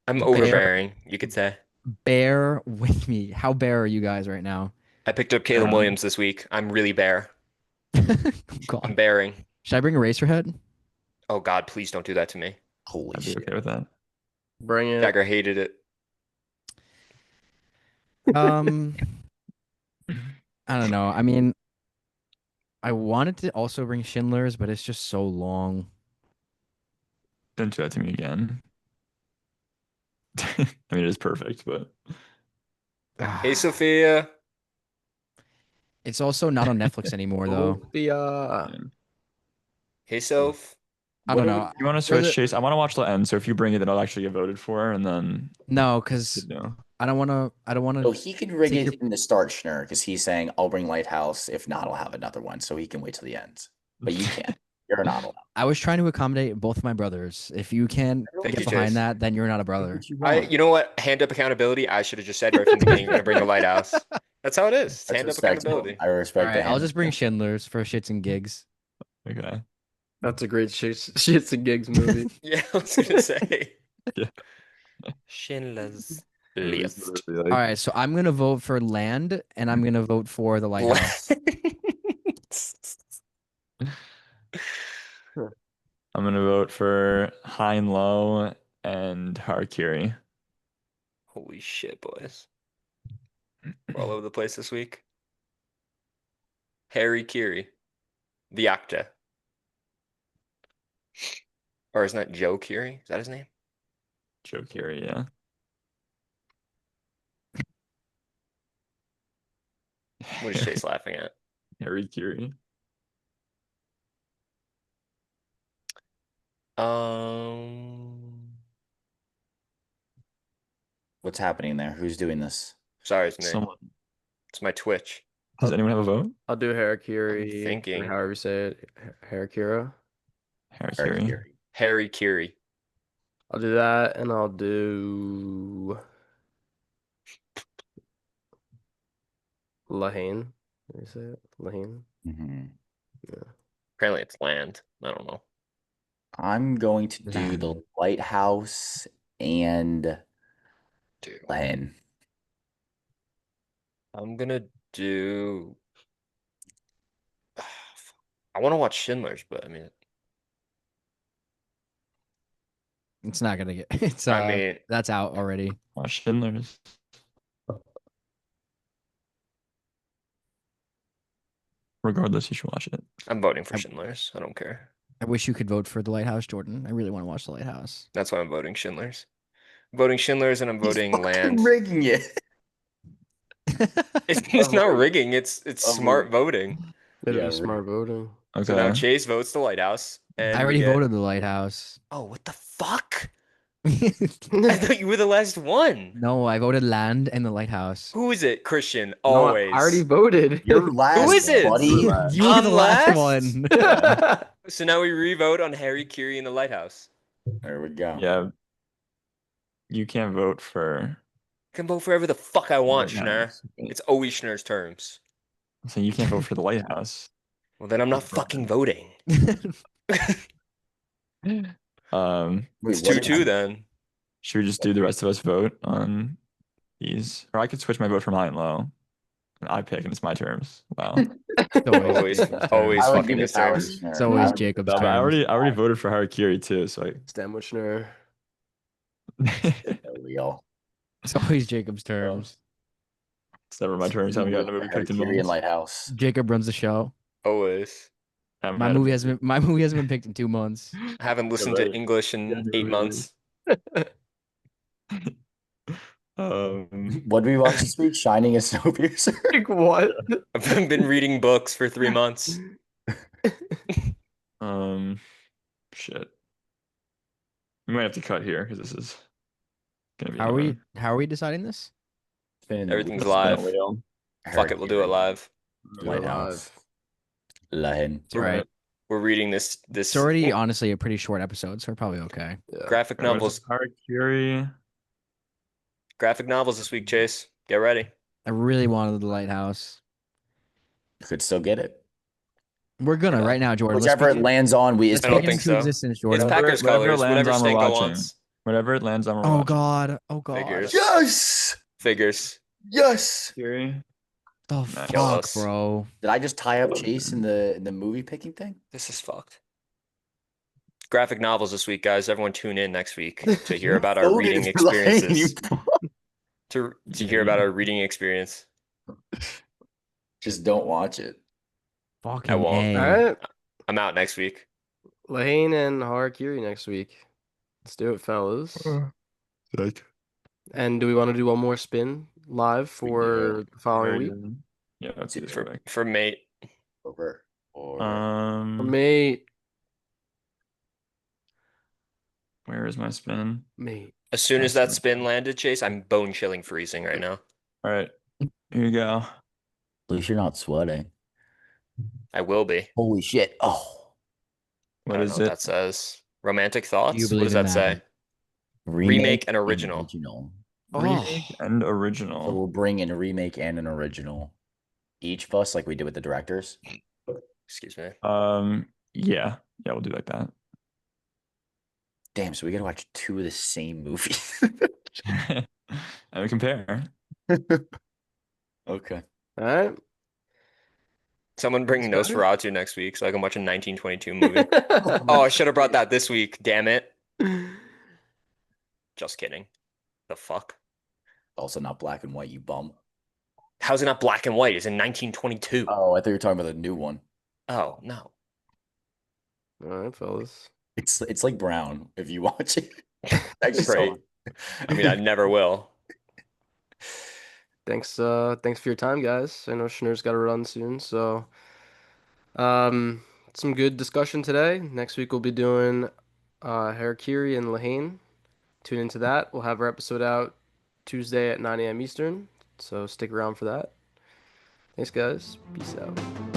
Speaker 2: I'm
Speaker 3: Bear-
Speaker 2: overbearing, you could say.
Speaker 3: Bear with me. How bare are you guys right now?
Speaker 2: I picked up Caleb Williams this week. I'm really bare.
Speaker 3: Oh,
Speaker 2: I'm
Speaker 3: God.
Speaker 2: bearing.
Speaker 3: Should I bring Eraserhead?
Speaker 2: Oh God, please don't do that to me.
Speaker 5: Holy
Speaker 4: I'd be
Speaker 5: shit.
Speaker 4: okay with that.
Speaker 1: Bring it.
Speaker 2: Jagger hated it.
Speaker 3: I don't know. I mean, I wanted to also bring Schindler's, but it's just so long.
Speaker 4: Don't do that to me again. I mean, it is perfect, but
Speaker 2: Hey Sophia.
Speaker 3: It's also not on Netflix anymore, though.
Speaker 1: Sophia.
Speaker 4: yeah.
Speaker 2: Hey Soph.
Speaker 3: I don't know.
Speaker 4: You want to
Speaker 3: For
Speaker 4: switch,
Speaker 3: the-
Speaker 4: Chase? I want to watch the end. So if you bring it, then I'll actually get voted for, and then
Speaker 3: No, because
Speaker 4: you know.
Speaker 3: I don't want to. I don't want
Speaker 5: So
Speaker 3: to.
Speaker 5: he could bring
Speaker 3: Take
Speaker 5: it in the start, Schnur, because he's saying, I'll bring Lighthouse. If not, I'll have another one. So he can wait till the end. But you can't. You're not allowed.
Speaker 3: I was trying to accommodate both my brothers. If you can't
Speaker 2: Thank
Speaker 3: get
Speaker 2: you,
Speaker 3: behind
Speaker 2: Chase.
Speaker 3: that, then you're not a
Speaker 5: Do
Speaker 3: brother.
Speaker 5: what you want.
Speaker 2: You know what? Hand up accountability. I should have just said right from the beginning, you're gonna bring the Lighthouse. That's how it is. It's
Speaker 5: That's
Speaker 2: hand up
Speaker 5: respectable.
Speaker 2: accountability.
Speaker 5: I
Speaker 3: All
Speaker 5: respect
Speaker 3: right,
Speaker 5: that.
Speaker 3: I'll just bring Schindler's for shits and gigs.
Speaker 4: Okay.
Speaker 1: That's a great shits and gigs movie.
Speaker 2: Yeah, I was gonna say.
Speaker 4: Yeah.
Speaker 2: Schindler's
Speaker 4: Movies
Speaker 2: List.
Speaker 4: literally,
Speaker 3: All right, so I'm gonna vote for Land, and I'm gonna vote for the Lighthouse.
Speaker 4: I'm gonna vote for High and Low and Harakiri.
Speaker 2: Holy shit, boys. We're all over the place this week. Harry Curie. The actor. Or isn't that Joe Curie? Is that his name?
Speaker 4: Joe Curie, yeah.
Speaker 2: What is Chase laughing at?
Speaker 4: Harry Curie.
Speaker 5: What's happening there? Who's doing this?
Speaker 2: Sorry, it's me.
Speaker 4: Someone.
Speaker 2: It's my Twitch.
Speaker 4: Does anyone have a vote?
Speaker 1: I'll do Harakiri.
Speaker 2: thinking.
Speaker 1: Or however you say it. Harakira.
Speaker 4: Harakiri.
Speaker 2: Harry Curie.
Speaker 1: I'll do that, and I'll do Lahane. Did you say it? Lahane?
Speaker 5: Mhm.
Speaker 2: Apparently it's land. I don't know.
Speaker 5: I'm going to do the Lighthouse and
Speaker 2: Dude.
Speaker 5: Len.
Speaker 2: I'm gonna do. I want to watch Schindler's, but I mean,
Speaker 3: It's not gonna get. It's
Speaker 2: I mean,
Speaker 3: that's out already.
Speaker 4: Watch Schindler's. Regardless, you should watch it.
Speaker 2: I'm voting for
Speaker 3: I-
Speaker 2: Schindler's. I don't care.
Speaker 3: I wish you could vote for the Lighthouse, Jordan. I really want to watch the Lighthouse.
Speaker 2: That's why I'm voting Schindler's. Voting Schindler's and I'm voting
Speaker 5: Fucking
Speaker 2: land.
Speaker 5: rigging it.
Speaker 2: It's not rigging. It's smart
Speaker 5: Avoid.
Speaker 2: voting.
Speaker 1: It'd
Speaker 5: Yeah,
Speaker 1: be smart voting.
Speaker 2: So now
Speaker 4: Okay.
Speaker 2: Chase votes the lighthouse,
Speaker 3: I
Speaker 2: and we
Speaker 3: already
Speaker 2: get.
Speaker 3: voted the lighthouse.
Speaker 2: Oh, what the fuck? I thought you were the last one.
Speaker 3: No, I voted land and the lighthouse.
Speaker 2: Who is it, Christian?
Speaker 1: No, I already
Speaker 2: Always.
Speaker 1: voted.
Speaker 5: You're
Speaker 2: Who
Speaker 5: last,
Speaker 2: is it?
Speaker 5: buddy.
Speaker 3: You were
Speaker 2: I'm
Speaker 3: the last
Speaker 2: last?
Speaker 3: one.
Speaker 4: Yeah.
Speaker 2: So now we re-vote on Harry, Curie, and the lighthouse.
Speaker 5: There we go.
Speaker 4: Yeah. You can't vote for
Speaker 2: I can vote for whoever the fuck I want, Schnurr.
Speaker 4: lighthouse.
Speaker 2: It's always Schnurr's terms.
Speaker 4: So you can't vote for the lighthouse.
Speaker 2: Well, then I'm not fucking voting.
Speaker 5: Wait,
Speaker 2: It's
Speaker 5: what
Speaker 2: 2-2 then.
Speaker 4: Should we just do the rest of us vote on these? Or I could switch my vote from high and low. And I pick and it's my terms. Wow.
Speaker 2: Always, always
Speaker 5: I would
Speaker 2: fucking
Speaker 5: give
Speaker 2: his
Speaker 5: it Howard
Speaker 2: terms.
Speaker 5: Schnurr.
Speaker 3: It's always
Speaker 5: I would-
Speaker 3: Jacob's
Speaker 4: No, but I
Speaker 3: terms.
Speaker 4: already voted for Harakiri too, so
Speaker 1: Stan Witchner.
Speaker 5: There we go.
Speaker 3: It's always Jacob's terms.
Speaker 4: it's never my terms. Haven't gotten a movie picked in
Speaker 5: Harry and
Speaker 4: months.
Speaker 5: Lighthouse.
Speaker 3: Jacob runs the show.
Speaker 2: Always.
Speaker 4: Haven't
Speaker 3: My
Speaker 4: had a
Speaker 3: movie hasn't been picked in 2 months.
Speaker 2: I haven't listened to
Speaker 4: right.
Speaker 2: English in
Speaker 4: Yeah,
Speaker 2: 8
Speaker 4: right.
Speaker 2: months.
Speaker 5: What did we watch this week? Shining and Snowpiercer.
Speaker 1: Like what?
Speaker 2: I've been reading books for 3 months.
Speaker 4: Shit. We might have to cut here because this is gonna be.
Speaker 3: How are we deciding this?
Speaker 2: Everything's
Speaker 4: Spin
Speaker 2: live.
Speaker 4: a wheel.
Speaker 2: Fuck it, we'll do it live.
Speaker 5: Lighthouse. Lahin.
Speaker 3: It's all right.
Speaker 2: We're reading this
Speaker 3: It's already honestly a pretty short episode, so we're probably okay.
Speaker 1: Yeah.
Speaker 2: graphic novels.
Speaker 4: Harakiri.
Speaker 2: Graphic novels this week, Chase. Get ready.
Speaker 3: I really wanted the lighthouse.
Speaker 5: Could still get it.
Speaker 3: We're gonna right now, Jordan.
Speaker 5: Whichever it lands on, we.
Speaker 3: Let's
Speaker 2: I don't
Speaker 3: speak it
Speaker 2: think
Speaker 3: into
Speaker 2: so.
Speaker 3: existence,
Speaker 2: It's
Speaker 3: Jordan.
Speaker 2: Packers
Speaker 4: whatever
Speaker 2: colors.
Speaker 4: lands
Speaker 2: Whatever
Speaker 4: on, we're
Speaker 2: Stanko
Speaker 4: watching.
Speaker 2: wants.
Speaker 4: Whatever it lands on, we're
Speaker 3: Oh
Speaker 4: watching.
Speaker 3: God! Oh God!
Speaker 2: Figures.
Speaker 5: Yes.
Speaker 2: Figures.
Speaker 5: Yes.
Speaker 4: Harakiri.
Speaker 3: The
Speaker 4: Nice.
Speaker 3: fuck,
Speaker 2: Jealous.
Speaker 3: bro!
Speaker 5: Did I just tie up Chase in the movie picking thing?
Speaker 2: This is fucked. Graphic novels this week, guys. Everyone tune in next week to hear about our reading experiences. To hear about our reading experience.
Speaker 5: Just don't watch it.
Speaker 3: Fucking
Speaker 2: won't.
Speaker 3: A.
Speaker 1: All right.
Speaker 2: I'm out next week.
Speaker 1: Lahane and Harakiri next week. Let's do it, fellas. And do we want to do one more spin live for the following week?
Speaker 4: Yeah, let's do this
Speaker 2: For,
Speaker 4: real quick.
Speaker 2: for mate.
Speaker 5: Over. Or
Speaker 1: Mate,
Speaker 4: Where is my spin?
Speaker 1: mate.
Speaker 2: As soon as
Speaker 4: Nice.
Speaker 2: that spin landed, Chase, I'm bone chilling freezing right now.
Speaker 4: All right, here you go.
Speaker 5: at least you're not sweating.
Speaker 2: I will be.
Speaker 5: Holy shit. Oh.
Speaker 2: I
Speaker 4: What
Speaker 2: don't
Speaker 4: is
Speaker 2: know what
Speaker 4: it?
Speaker 2: that says. Romantic thoughts?
Speaker 3: you
Speaker 2: What
Speaker 3: believe
Speaker 2: does
Speaker 3: in
Speaker 2: that
Speaker 3: that?
Speaker 2: say? Remake and original.
Speaker 4: Remake and
Speaker 5: So
Speaker 4: original.
Speaker 5: we'll bring in a remake and an original. Each of us, like we did with the directors.
Speaker 2: Excuse me.
Speaker 4: Yeah, we'll do like that.
Speaker 5: Damn, so we gotta watch two of the same movies.
Speaker 4: And we compare.
Speaker 5: Okay.
Speaker 1: All right.
Speaker 2: Someone bring
Speaker 1: Let's go.
Speaker 2: Nosferatu next week so I can watch a 1922 movie. Oh, I should have brought that this week. Damn it. Just kidding. The fuck?
Speaker 5: Also not black and white, you bum.
Speaker 2: How's it not black and white? It's in 1922.
Speaker 5: Oh, I thought you were talking about the new one.
Speaker 2: Oh, no.
Speaker 1: All right, fellas.
Speaker 5: It's like brown if you watch it. I just
Speaker 2: Right. I mean, I never will.
Speaker 1: Thanks for your time, guys. I know Schneer's got to run soon, so some good discussion today. Next week we'll be doing Harakiri and Lahane. Tune into that. We'll have our episode out Tuesday at 9 a.m. Eastern, so stick around for that. Thanks, guys. Peace out.